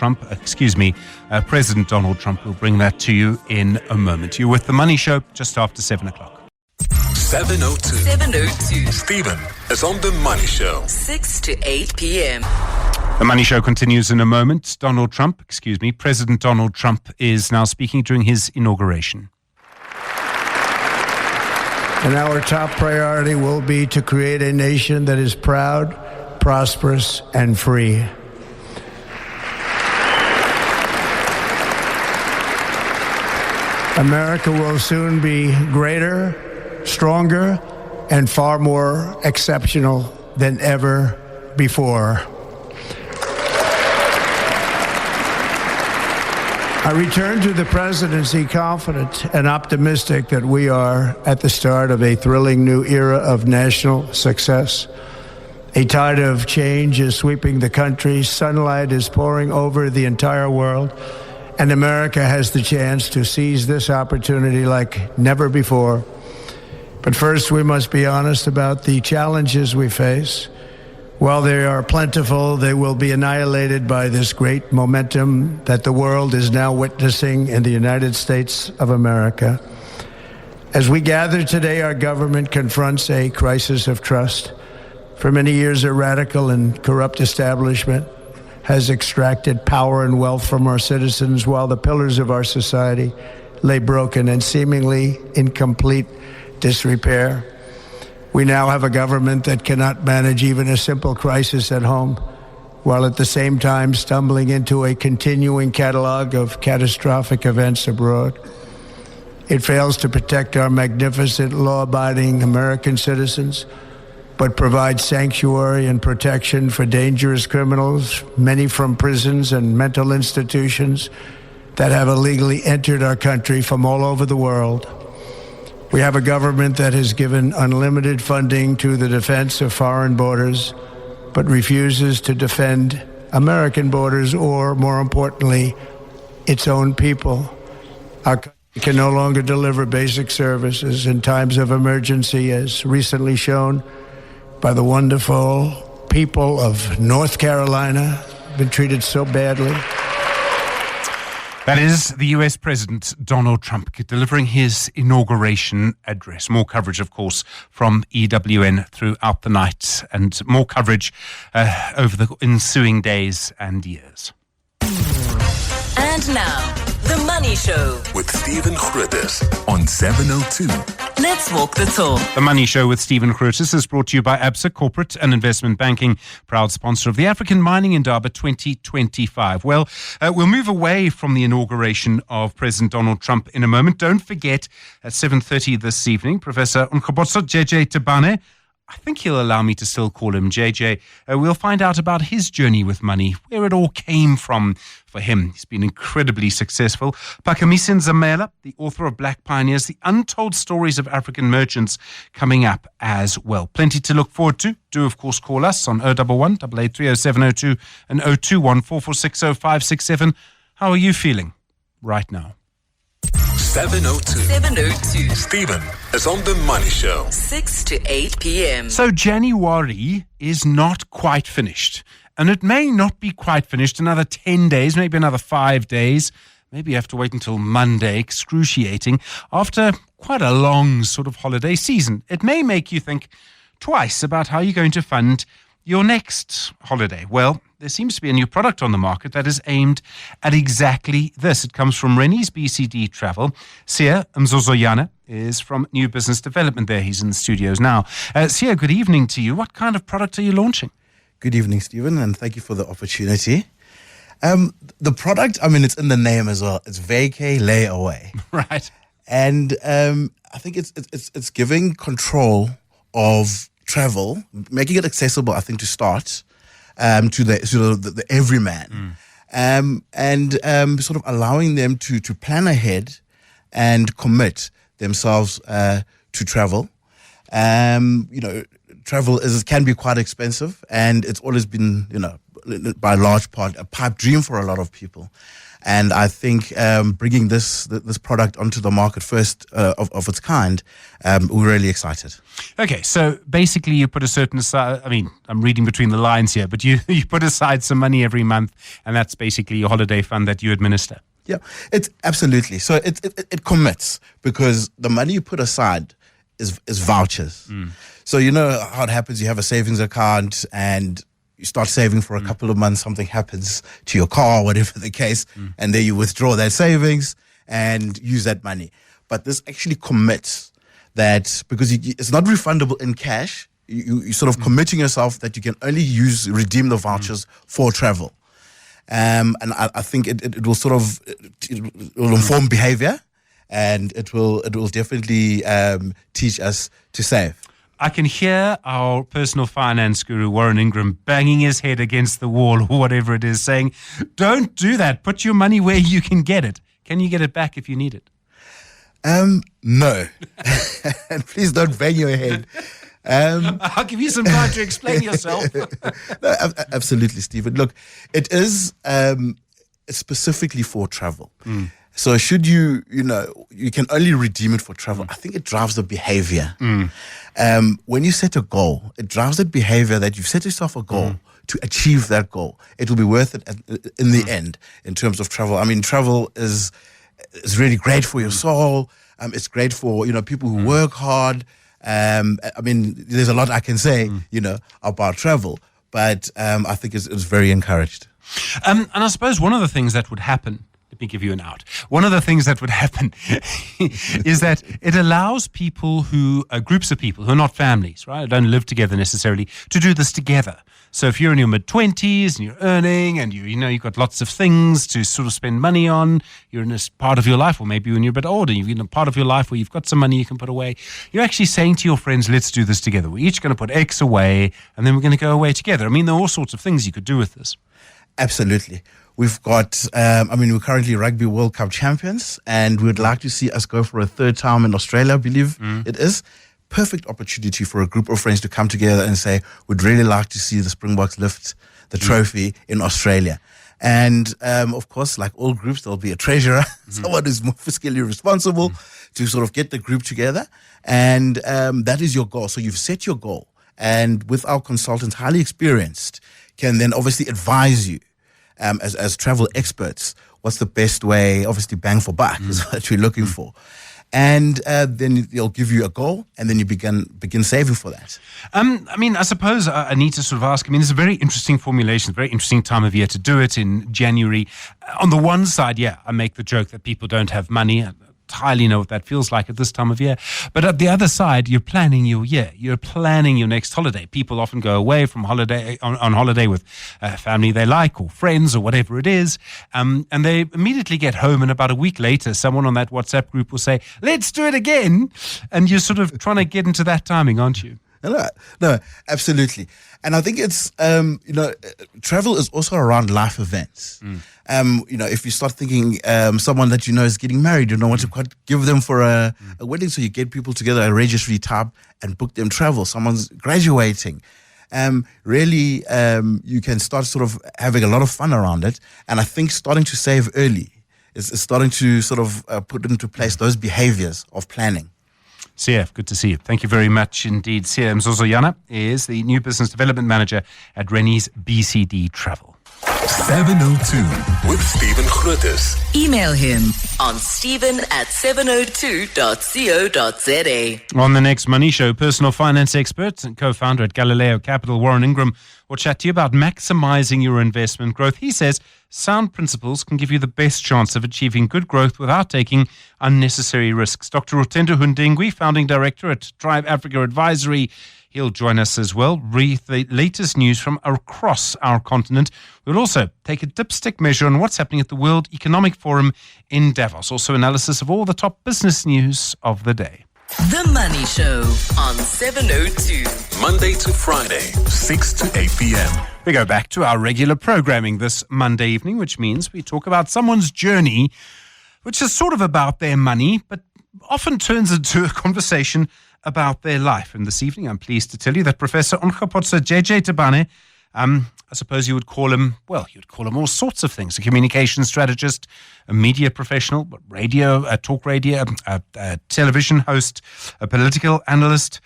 Donald Trump. We'll bring that to you in a moment. You're with The Money Show just after 7 o'clock. 7:02. 7:02. Stephen is on The Money Show. 6 to 8 p.m. The Money Show continues in a moment. President Donald Trump is now speaking during his inauguration. And our top priority will be to create a nation that is proud, prosperous, and free. America will soon be greater, stronger, and far more exceptional than ever before. I return to the presidency confident and optimistic that we are at the start of a thrilling new era of national success. A tide of change is sweeping the country. Sunlight is pouring over the entire world. And America has the chance to seize this opportunity like never before. But first, we must be honest about the challenges we face. While they are plentiful, they will be annihilated by this great momentum that the world is now witnessing in the United States of America. As we gather today, our government confronts a crisis of trust. For many years, a radical and corrupt establishment has extracted power and wealth from our citizens while the pillars of our society lay broken and seemingly in complete disrepair. We now have a government that cannot manage even a simple crisis at home, while at the same time stumbling into a continuing catalog of catastrophic events abroad. It fails to protect our magnificent, law-abiding American citizens, but provides sanctuary and protection for dangerous criminals, many from prisons and mental institutions that have illegally entered our country from all over the world. We have a government that has given unlimited funding to the defense of foreign borders, but refuses to defend American borders or, more importantly, its own people. Our country can no longer deliver basic services in times of emergency, as recently shown by the wonderful people of North Carolina, been treated so badly. That is the US President Donald Trump delivering his inauguration address. More coverage, of course, from EWN throughout the night, and more coverage over the ensuing days and years. And now, The Money Show with Stephen Grootes on 702. Let's walk the talk. The Money Show with Stephen Grootes is brought to you by ABSA Corporate and Investment Banking, proud sponsor of the African Mining Indaba 2025. Well, we'll move away from the inauguration of President Donald Trump in a moment. Don't forget, at 7:30 this evening, Professor Nkgobotso JJ Tabane, I think he'll allow me to still call him JJ. We'll find out about his journey with money, where it all came from for him. He's been incredibly successful. Phakamiso Nzamela, the author of Black Pioneers, the untold stories of African merchants, coming up as well. Plenty to look forward to. Do, of course, call us on 011 883 0702 and 021 446 0567. How are you feeling right now? 702. 702. Stephen is on The Money Show. 6 to 8 p.m. So January is not quite finished. And it may not be quite finished. Another 10 days, maybe another 5 days. Maybe you have to wait until Monday, excruciating, after quite a long sort of holiday season. It may make you think twice about how you're going to fund your next holiday. Well, there seems to be a new product on the market that is aimed at exactly this. It comes from Rennie's BCD Travel. Sia Mzozoyana is from New Business Development there. He's in the studios now. Sia, good evening to you. What kind of product are you launching? Good evening, Stephen, and thank you for the opportunity. The product, I mean, it's in the name as well. It's vacay layaway. Right. And I think it's giving control of travel, making it accessible, I think, to start to the everyman, and sort of allowing them to plan ahead and commit themselves to travel. Travel can be quite expensive, and it's always been, by a large part, a pipe dream for a lot of people. And I think bringing this product onto the market first of its kind, we're really excited. Okay, so basically you put a certain aside, I mean, I'm reading between the lines here, but you put aside some money every month, and that's basically your holiday fund that you administer. Yeah, it's absolutely. So it commits, because the money you put aside is vouchers. So you know how it happens. You have a savings account and you start saving for a couple of months, something happens to your car, whatever the case, and then you withdraw that savings and use that money. But this actually commits that, because it's not refundable in cash. You're sort of committing yourself that you can only redeem the vouchers for travel. And I think it will sort of it will inform behavior, and it will definitely teach us to save. I can hear our personal finance guru, Warren Ingram, banging his head against the wall or whatever it is, saying, don't do that. Put your money where you can get it. Can you get it back if you need it? No. And please don't bang your head. I'll give you some time to explain yourself. No, absolutely, Stephen. Look, it is specifically for travel. So should you you can only redeem it for travel. I think it drives the behavior. When you set a goal, it drives that behavior that you've set yourself a goal to achieve that goal. It will be worth it in the end in terms of travel. I mean, travel is really great for your soul. It's great for, people who work hard. I mean, there's a lot I can say, about travel, but I think it's very encouraged. And I suppose one of the things that would happen, let me give you an out. One of the things that would happen is that it allows people groups of people who are not families, right, don't live together necessarily, to do this together. So if you're in your mid-20s and you're earning and you've got lots of things to sort of spend money on, you're in this part of your life, or maybe when you're a bit older, you're in a part of your life where you've got some money you can put away, you're actually saying to your friends, let's do this together. We're each going to put X away and then we're going to go away together. I mean, there are all sorts of things you could do with this. Absolutely. We've got, we're currently Rugby World Cup champions, and we'd like to see us go for a third time in Australia, I believe it is. Perfect opportunity for a group of friends to come together and say, we'd really like to see the Springboks lift the trophy in Australia. And, of course, like all groups, there'll be a treasurer, someone who's more fiscally responsible to sort of get the group together. And that is your goal. So you've set your goal. And with our consultants, highly experienced, can then obviously advise you as travel experts, what's the best way, obviously bang for buck is what we're looking for. And then they'll give you a goal, and then you begin saving for that. I suppose I need to sort of ask, it's a very interesting formulation, a very interesting time of year to do it in January. On the one side, I make the joke that people don't have money. I entirely know what that feels like at this time of year. But at the other side, you're planning your year. You're planning your next holiday. People often go away from holiday on holiday with family they like or friends or whatever it is. And they immediately get home, and about a week later, someone on that WhatsApp group will say, let's do it again. And you're sort of trying to get into that timing, aren't you? No, absolutely. And I think it's, travel is also around life events. If you start thinking someone that is getting married, you don't want to give them for a wedding, so you get people together, a registry tab, and book them travel. Someone's graduating. You can start sort of having a lot of fun around it. And I think starting to save early is starting to sort of put into place those behaviors of planning. Sia, good to see you. Thank you very much indeed. Sia Mzozoyana is the new business development manager at Rennie's BCD Travel. 702 with Stephen Grootes. Email him on stephen@702.co.za. On the next Money Show, personal finance expert and co-founder at Galileo Capital, Warren Ingram, will chat to you about maximizing your investment growth. He says sound principles can give you the best chance of achieving good growth without taking unnecessary risks. Dr. Rutendo Hundingwi, founding director at Drive Africa Advisory, he'll join us as well, read the latest news from across our continent. We'll also take a dipstick measure on what's happening at the World Economic Forum in Davos. Also analysis of all the top business news of the day. The Money Show on 702. Monday to Friday, 6 to 8 p.m. We go back to our regular programming this Monday evening, which means we talk about someone's journey, which is sort of about their money, but often turns into a conversation about their life. And this evening, I'm pleased to tell you that Professor Onkgopotso JJ Tabane, I suppose you'd call him all sorts of things. A communication strategist, a media professional, talk radio, a television host, a political analyst.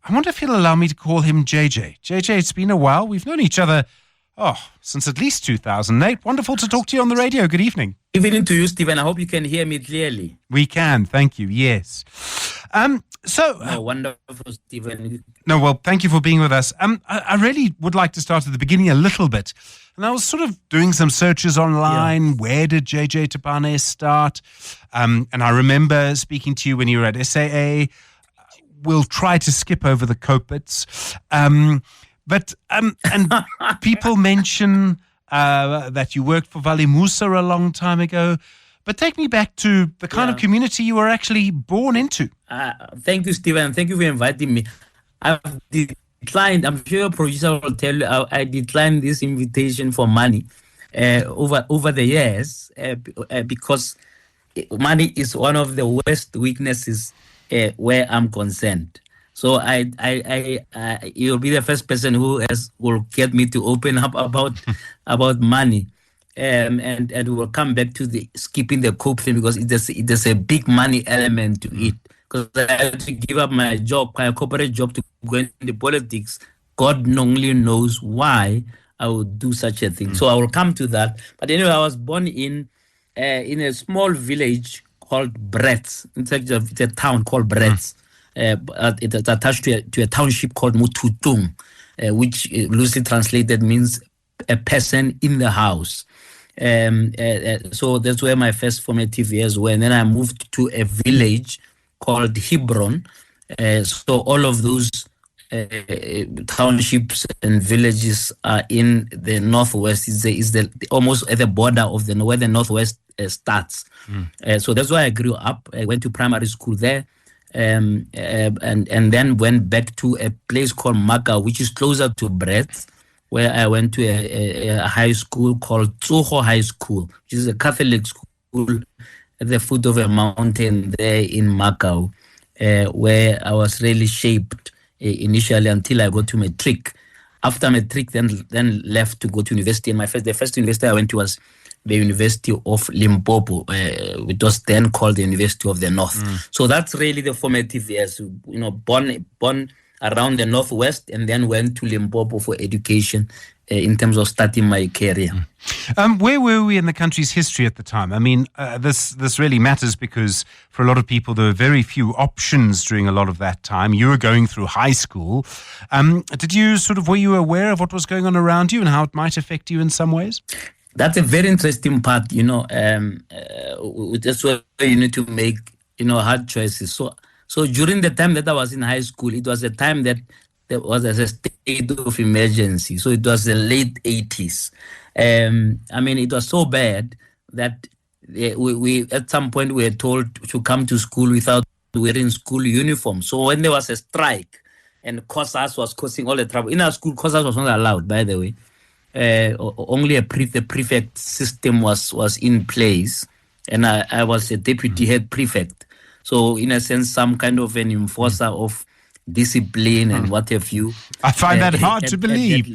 I wonder if he'll allow me to call him JJ. JJ, it's been a while. We've known each other, since at least 2008. Wonderful to talk to you on the radio. Good evening. Good evening to you, Stephen. I hope you can hear me clearly. We can. Thank you. Yes. Wonderful, Stephen. No, well, thank you for being with us. I really would like to start at the beginning a little bit. And I was sort of doing some searches online. Yeah. Where did JJ Tabane start? And I remember speaking to you when you were at SAA. We'll try to skip over the Copits. But people mention that you worked for Vali Musa a long time ago. But take me back to the kind of community you were actually born into. Thank you, Stephen. Thank you for inviting me. I've declined, I'm sure your producer will tell you, I declined this invitation for money over the years because money is one of the worst weaknesses where I'm concerned. So you'll be the first person who will get me to open up about money. and we'll come back to the skipping the coke thing because there's a big money element to it. Because I had to give up my job, my corporate job, to go into politics. God only knows why I would do such a thing. So I will come to that. But anyway, I was born in a small village called Grootes. In fact, it's a town called Grootes. It's attached to a township called Mututung, which loosely translated means a person in the house. So that's where my first formative years were. And then I moved to a village called Hebron. So all of those townships and villages are in the northwest. Is the almost at the border of where the northwest starts. So that's where I grew up. I went to primary school there, and then went back to a place called Maka, which is closer to Brett, where I went to a high school called Tsoho High School, which is a Catholic school at the foot of a mountain there in Macau, where I was really shaped initially until I got to matric. After matric, then left to go to university. And the first university I went to was the University of Limpopo, which was then called the University of the North. So that's really the formative years. Born around the Northwest, and then went to Limpopo for education in terms of starting my career. Where were we in the country's history at the time? I mean, this really matters because for a lot of people, there were very few options during a lot of that time. You were going through high school. Were you aware of what was going on around you and how it might affect you in some ways? That's a very interesting part, that's where you need to make, hard choices. So during the time that I was in high school, it was a time that there was a state of emergency. So it was the late 80s. It was so bad that we at some point we were told to come to school without wearing school uniform. So when there was a strike and COSAS was causing all the trouble, in our school, COSAS was not allowed, by the way. Only the prefect system was in place, and I was a deputy head prefect. So in a sense, some kind of an enforcer of discipline and what have you. I find that hard to believe.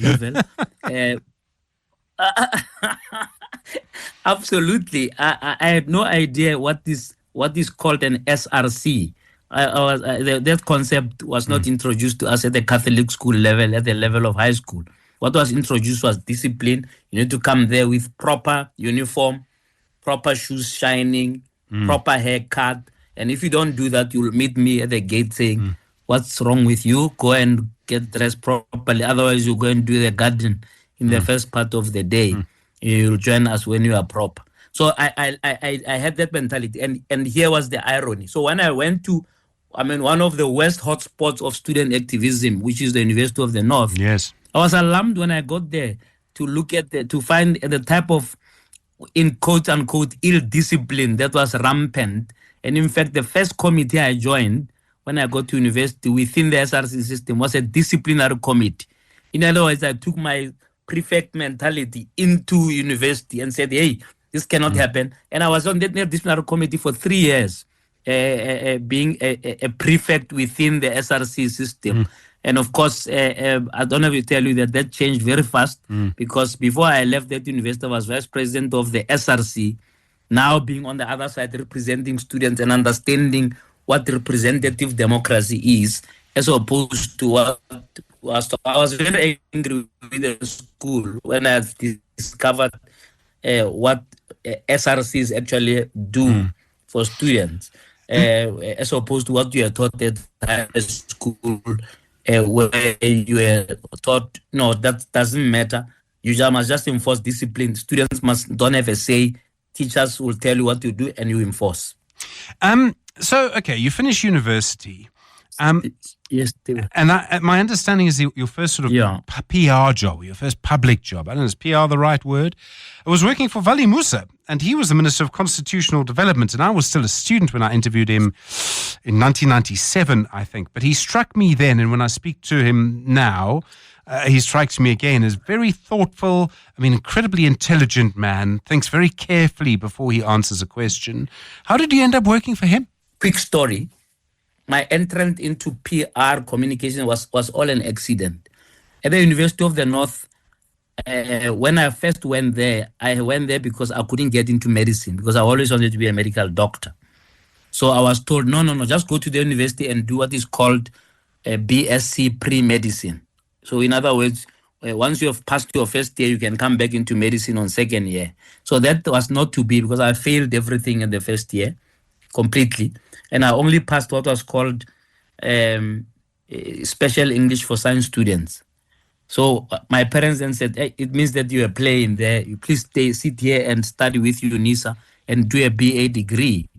Absolutely. I had no idea what is called an SRC. That concept was not introduced to us at the Catholic school level, at the level of high school. What was introduced was discipline. You need to come there with proper uniform, proper shoes shining, proper haircut. And if you don't do that, you'll meet me at the gate saying, what's wrong with you? Go and get dressed properly. Otherwise, you go and do the garden in the first part of the day. You'll join us when you are proper. So I had that mentality. And here was the irony. So when I went to, one of the worst hotspots of student activism, which is the University of the North. Yes. I was alarmed when I got there to look at to find the type of, in quote unquote, ill discipline that was rampant. And in fact, the first committee I joined when I got to university within the SRC system was a disciplinary committee. In other words, I took my prefect mentality into university and said, hey, this cannot happen. And I was on that disciplinary committee for 3 years, being a prefect within the SRC system. And of course, I don't have to tell you that changed very fast because before I left that university, I was vice president of the SRC, now being on the other side representing students and understanding what representative democracy is, as opposed to what was. I was very angry with the school when I discovered what SRCs actually do for students, as opposed to what you are taught at high school, where you were taught, no, that doesn't matter. You must just enforce discipline. Students don't have a say. Teachers will tell you what to do and you enforce. So, okay, you finish university. Yes, David. And my understanding is your first sort of PR job, your first public job, I don't know, is PR the right word? I was working for Vali Musa, and he was the Minister of Constitutional Development, and I was still a student when I interviewed him in 1997, I think. But he struck me then, and when I speak to him now, he strikes me again as very thoughtful, incredibly intelligent man, thinks very carefully before he answers a question. How did you end up working for him? Quick story. My entrance into PR communication was all an accident. At the University of the North, when I first went there, I went there because I couldn't get into medicine because I always wanted to be a medical doctor. So I was told, no, just go to the university and do what is called a BSc pre-medicine. So in other words, once you have passed your first year, you can come back into medicine on second year. So that was not to be because I failed everything in the first year completely. And I only passed what was called special English for science students. So my parents then said, hey, it means that you are playing there. You please sit here and study with UNISA and do a BA degree.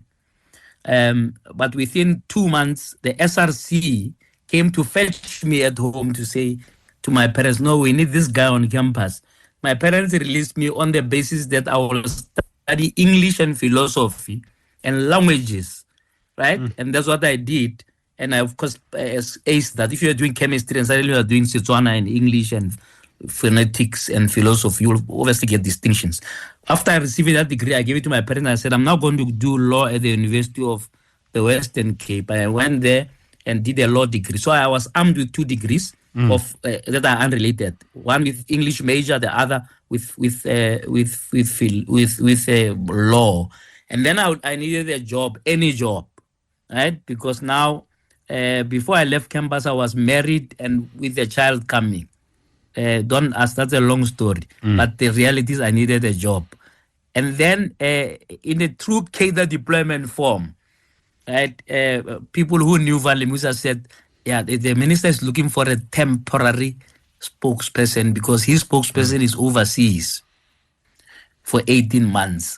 But within 2 months, the SRC came to fetch me at home to say to my parents, no, we need this guy on campus. My parents released me on the basis that I will study English and philosophy and languages, right? And that's what I did. And I, of course, aced that. If you're doing chemistry and suddenly you're doing Setswana and English and phonetics and philosophy, you'll obviously get distinctions. After I received that degree, I gave it to my parents. I said, I'm now going to do law at the University of the Western Cape. I went there and did a law degree. So I was armed with 2 degrees of that are unrelated. One with English major, the other with law. And then I needed a job, any job, right? Because now, before I left campus, I was married and with a child coming. Don't ask, that's a long story. But the reality is I needed a job. And then in a true cadre deployment form, right, people who knew Vali Musa said, yeah, the minister is looking for a temporary spokesperson because his spokesperson is overseas for 18 months.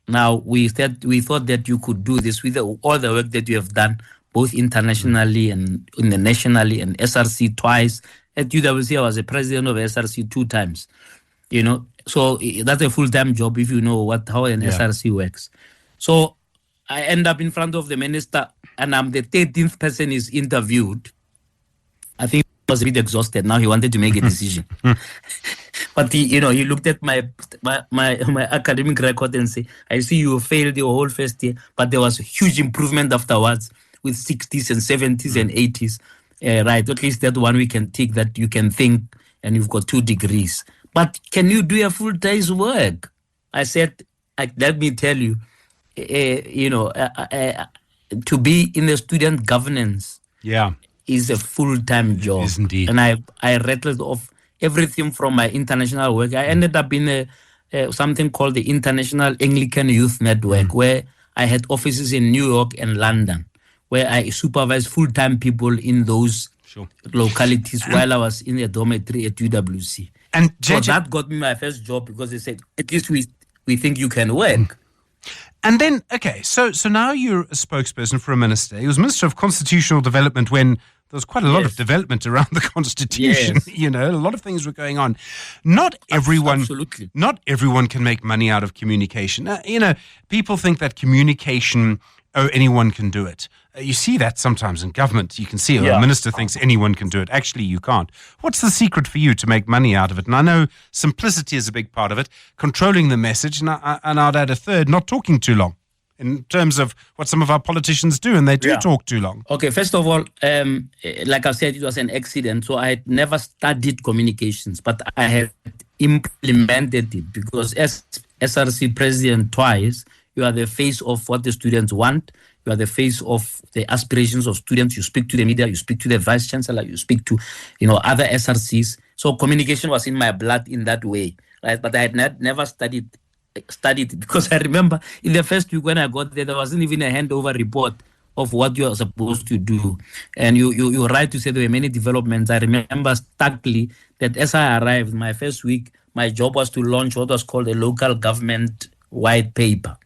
Now, we thought that you could do this with all the work that you have done, both internationally and nationally, and SRC twice. At UWC, I was the president of SRC 2 times. So that's a full-time job if you know how an SRC works. So I end up in front of the minister, and I'm the 13th person he's interviewed. I think he was a bit exhausted. Now he wanted to make a decision. But he looked at my academic record and said, I see you failed your whole first year, but there was a huge improvement afterwards with 60s and 70s and 80s. Right, at least that one we can tick that you can think and you've got 2 degrees. But can you do a full day's work? I said, let me tell you, to be in the student governance is a full-time job. It is indeed. And I rattled off everything from my international work. I ended up in something called the International Anglican Youth Network, where I had offices in New York and London, where I supervised full-time people in those localities while I was in a dormitory at UWC. And so that got me my first job because they said, at least we think you can work. And then, okay, so now you're a spokesperson for a minister. He was Minister of Constitutional Development when there was quite a lot of development around the Constitution. A lot of things were going on. Not everyone can make money out of communication. People think that communication, anyone can do it. You see that sometimes in government. You can see a minister thinks anyone can do it. Actually, you can't. What's the secret for you to make money out of it? And I know simplicity is a big part of it, controlling the message, and I'd add a third, not talking too long, in terms of what some of our politicians do, and they do talk too long. Okay, first of all, like I said, it was an accident, so I had never studied communications, but I had implemented it because as SRC president twice, you are the face of what the students want. You are the face of the aspirations of students. You speak to the media. You speak to the vice chancellor. You speak to, other SRCs. So communication was in my blood in that way, right? But I had never studied it because I remember in the first week when I got there wasn't even a handover report of what you are supposed to do. And you're right to say there were many developments. I remember starkly that as I arrived, my first week, my job was to launch what was called a local government white paper.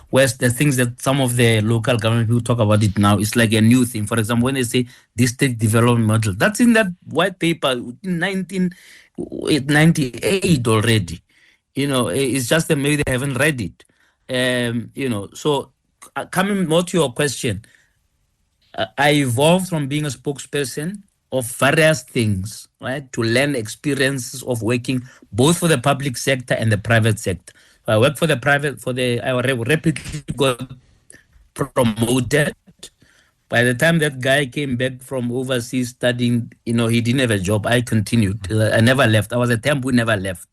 Whereas the things that some of the local government people talk about it now, it's like a new thing. For example, when they say district development model, that's in that white paper in 1998 already. It's just that maybe they haven't read it. So coming more to your question, I evolved from being a spokesperson of various things, right, to learn experiences of working both for the public sector and the private sector. I worked for the private, I rapidly got promoted, By the time that guy came back from overseas studying, he didn't have a job. I continued. I never left. I was a temp who never left.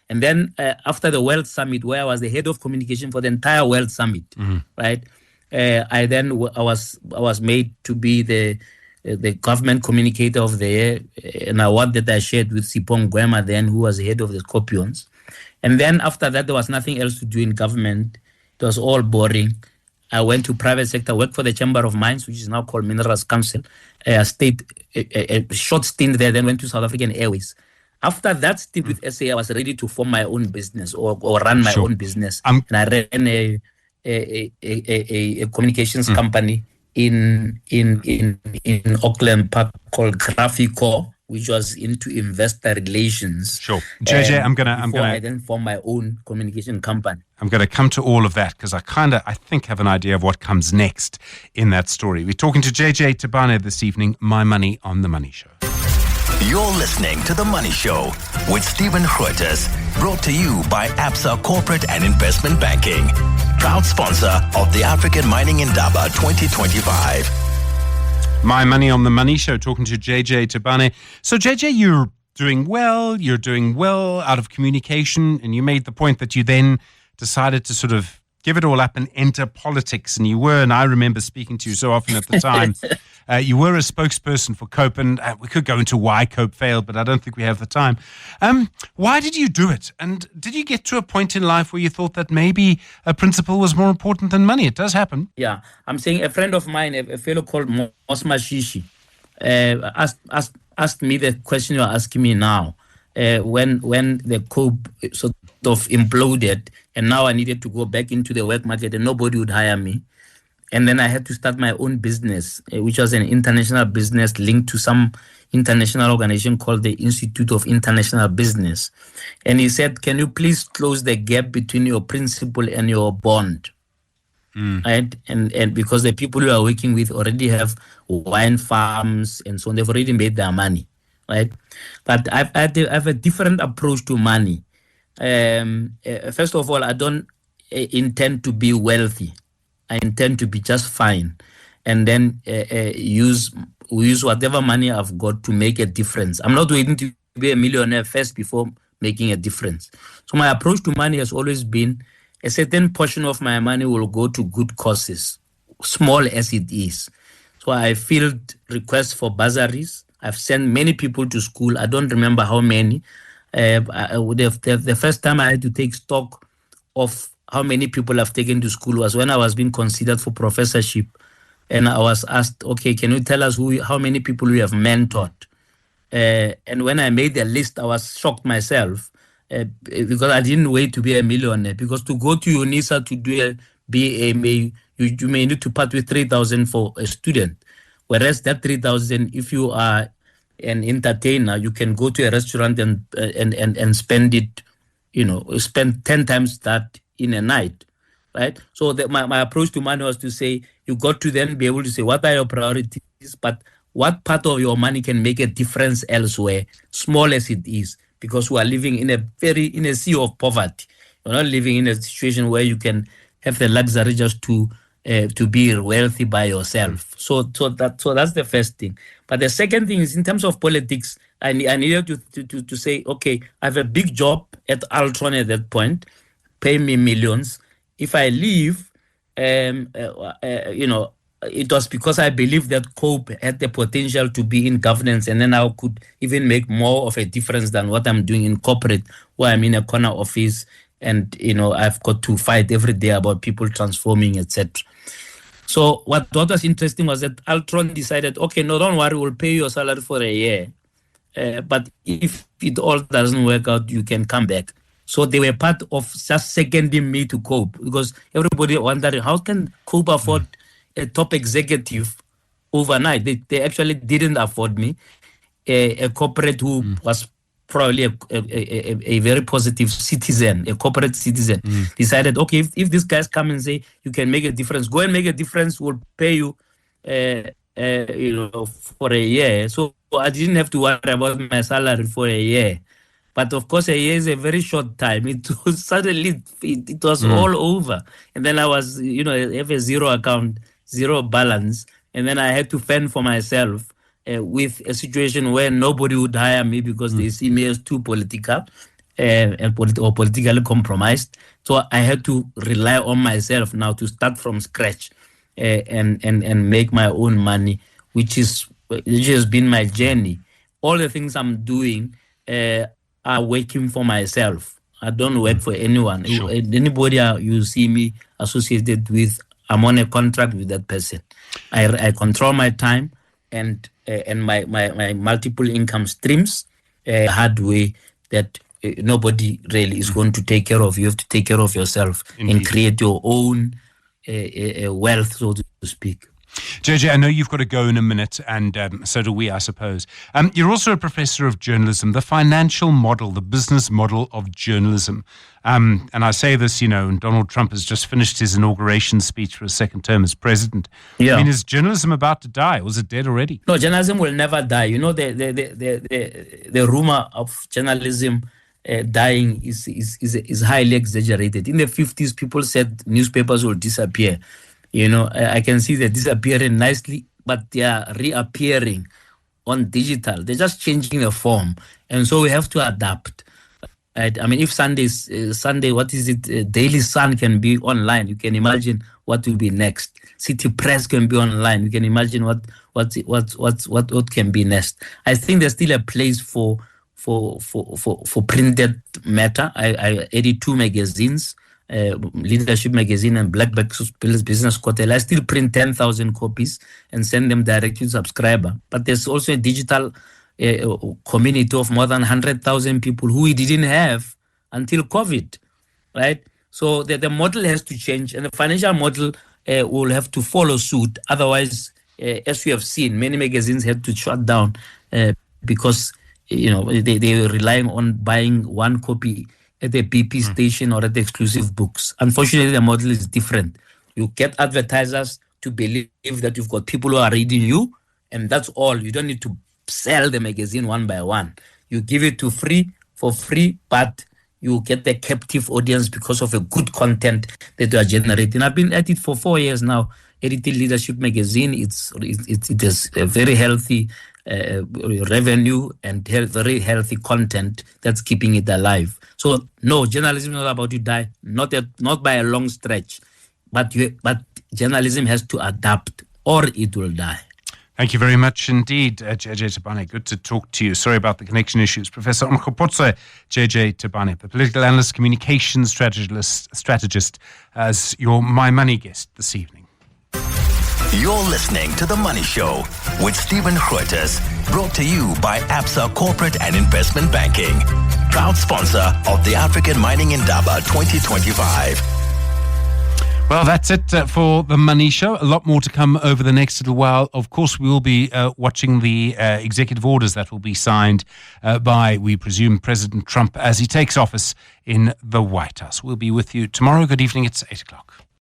And then after the World Summit, where I was the head of communication for the entire World Summit, right? I was made to be the government communicator of the year, an award that I shared with Sipong Gwema then, who was the head of the Scorpions. And then after that, there was nothing else to do in government. It was all boring. I went to private sector, worked for the Chamber of Mines, which is now called Minerals Council. I stayed a short stint there, then went to South African Airways. After that stint with SA, I was ready to form my own business or run my own business. And I ran a communications company in Auckland Park called Graphico, which was into investor relations. Sure. JJ, I then formed my own communication company. I'm going to come to all of that because I think have an idea of what comes next in that story. We're talking to JJ Tabane this evening, My Money on the Money Show. You're listening to The Money Show with Stephen Grootes, brought to you by Absa Corporate and Investment Banking, proud sponsor of the African Mining Indaba 2025. My Money on the Money Show, talking to JJ Tabane. So, JJ, you're doing well out of communication, and you made the point that you then decided to sort of give it all up and enter politics. And I remember speaking to you so often at the time, you were a spokesperson for COPE, and we could go into why COPE failed, but I don't think we have the time. Why did you do it? And did you get to a point in life where you thought that maybe a principle was more important than money? It does happen. Yeah, I'm saying a friend of mine, a fellow called Mosma Shishi, asked me the question you're asking me now. When the COPE sort of imploded, and now I needed to go back into the work market, and nobody would hire me. And then I had to start my own business, which was an international business linked to some international organization called the Institute of International Business. And he said, can you please close the gap between your principal and your bond? Right? And because the people you are working with already have wine farms and so on, they've already made their money, right? But I have a different approach to money. First of all, I don't intend to be wealthy. I intend to be just fine, and then use whatever money I've got to make a difference. I'm not waiting to be a millionaire first before making a difference. So my approach to money has always been a certain portion of my money will go to good causes, small as it is. So I filled requests for bursaries. I've sent many people to school. I don't remember how many. The first time I had to take stock of how many people I've taken to school was when I was being considered for professorship. And I was asked, okay, can you tell us how many people we have mentored? And when I made the list, I was shocked myself because I didn't wait to be a millionaire. Because to go to UNISA to do a BA, you may need to part with 3,000 for a student. Whereas that 3,000, if you are an entertainer, you can go to a restaurant and spend it, spend 10 times that in a night, right? So my approach to money was to say, you got to then be able to say, what are your priorities, but what part of your money can make a difference elsewhere, small as it is, because we are living in a sea of poverty. You're not living in a situation where you can have the luxury just to be wealthy by yourself. So that's the first thing. But the second thing is, in terms of politics, I needed to say, okay, I have a big job at Altron at that point, pay me millions. If I leave, it was because I believed that COPE had the potential to be in governance, and then I could even make more of a difference than what I'm doing in corporate, where I'm in a corner office and, I've got to fight every day about people transforming, etc. So what was interesting was that Altron decided, okay, no, don't worry, we'll pay you your salary for a year. But if it all doesn't work out, you can come back. So they were part of just seconding me to COPE, because everybody wondering, how can COPE afford a top executive overnight? They actually didn't afford me. A corporate who was probably a very positive citizen, a corporate citizen, decided, okay, if these guys come and say, you can make a difference, go and make a difference, we'll pay you, for a year. So I didn't have to worry about my salary for a year. But of course, a year is a very short time. It was suddenly, it was all over. And then I was, have a zero account, zero balance. And then I had to fend for myself with a situation where nobody would hire me because they see me as too political or politically compromised. So I had to rely on myself now to start from scratch and make my own money, which has been my journey. All the things I'm doing are working for myself. I don't work for anyone. Sure. Anybody you see me associated with, I'm on a contract with that person. I control my time and my multiple income streams hard way that nobody really is going to take care of. You have to take care of yourself and create your own wealth, so to speak. JJ, I know you've got to go in a minute, and so do we, I suppose. You're also a professor of journalism, the financial model, the business model of journalism. And I say this, and Donald Trump has just finished his inauguration speech for a second term as president. Yeah. I mean, is journalism about to die? Or is it dead already? No, journalism will never die. The rumor of journalism dying is highly exaggerated. In the 50s, people said newspapers will disappear. I can see they're disappearing nicely, but they are reappearing on digital. They're just changing the form. And so we have to adapt. Right? I mean, if Sunday, Daily Sun can be online, you can imagine what will be next. City Press can be online. You can imagine what can be next. I think there's still a place for printed matter. I edit 2 magazines. Leadership Magazine and Blackback Business Quarterly. I still print 10,000 copies and send them directly to subscriber. But there's also a digital community of more than 100,000 people who we didn't have until COVID, right? So the model has to change, and the financial model will have to follow suit. Otherwise, as we have seen, many magazines had to shut down because they were relying on buying one copy at the BP station or at the exclusive books. Unfortunately, the model is different. You get advertisers to believe that you've got people who are reading you, and that's all. You don't need to sell the magazine one by one. You give it for free, but you get the captive audience because of a good content that you are generating. I've been at it for 4 years now, editing Leadership Magazine. It has a very healthy revenue and very healthy content that's keeping it alive. So no, journalism is not about to die, not by a long stretch, but journalism has to adapt or it will die. Thank you very much indeed, JJ Tabane. Good to talk to you. Sorry about the connection issues. Professor Mkhopotso JJ Tabane, the political analyst, communications strategist, as your My Money guest this evening. You're listening to The Money Show with Stephen Grootes, brought to you by Absa Corporate and Investment Banking, proud sponsor of the African Mining Indaba 2025. Well, that's it for The Money Show. A lot more to come over the next little while. Of course, we will be watching the executive orders that will be signed by, we presume, President Trump as he takes office in the White House. We'll be with you tomorrow. Good evening. It's 8 o'clock.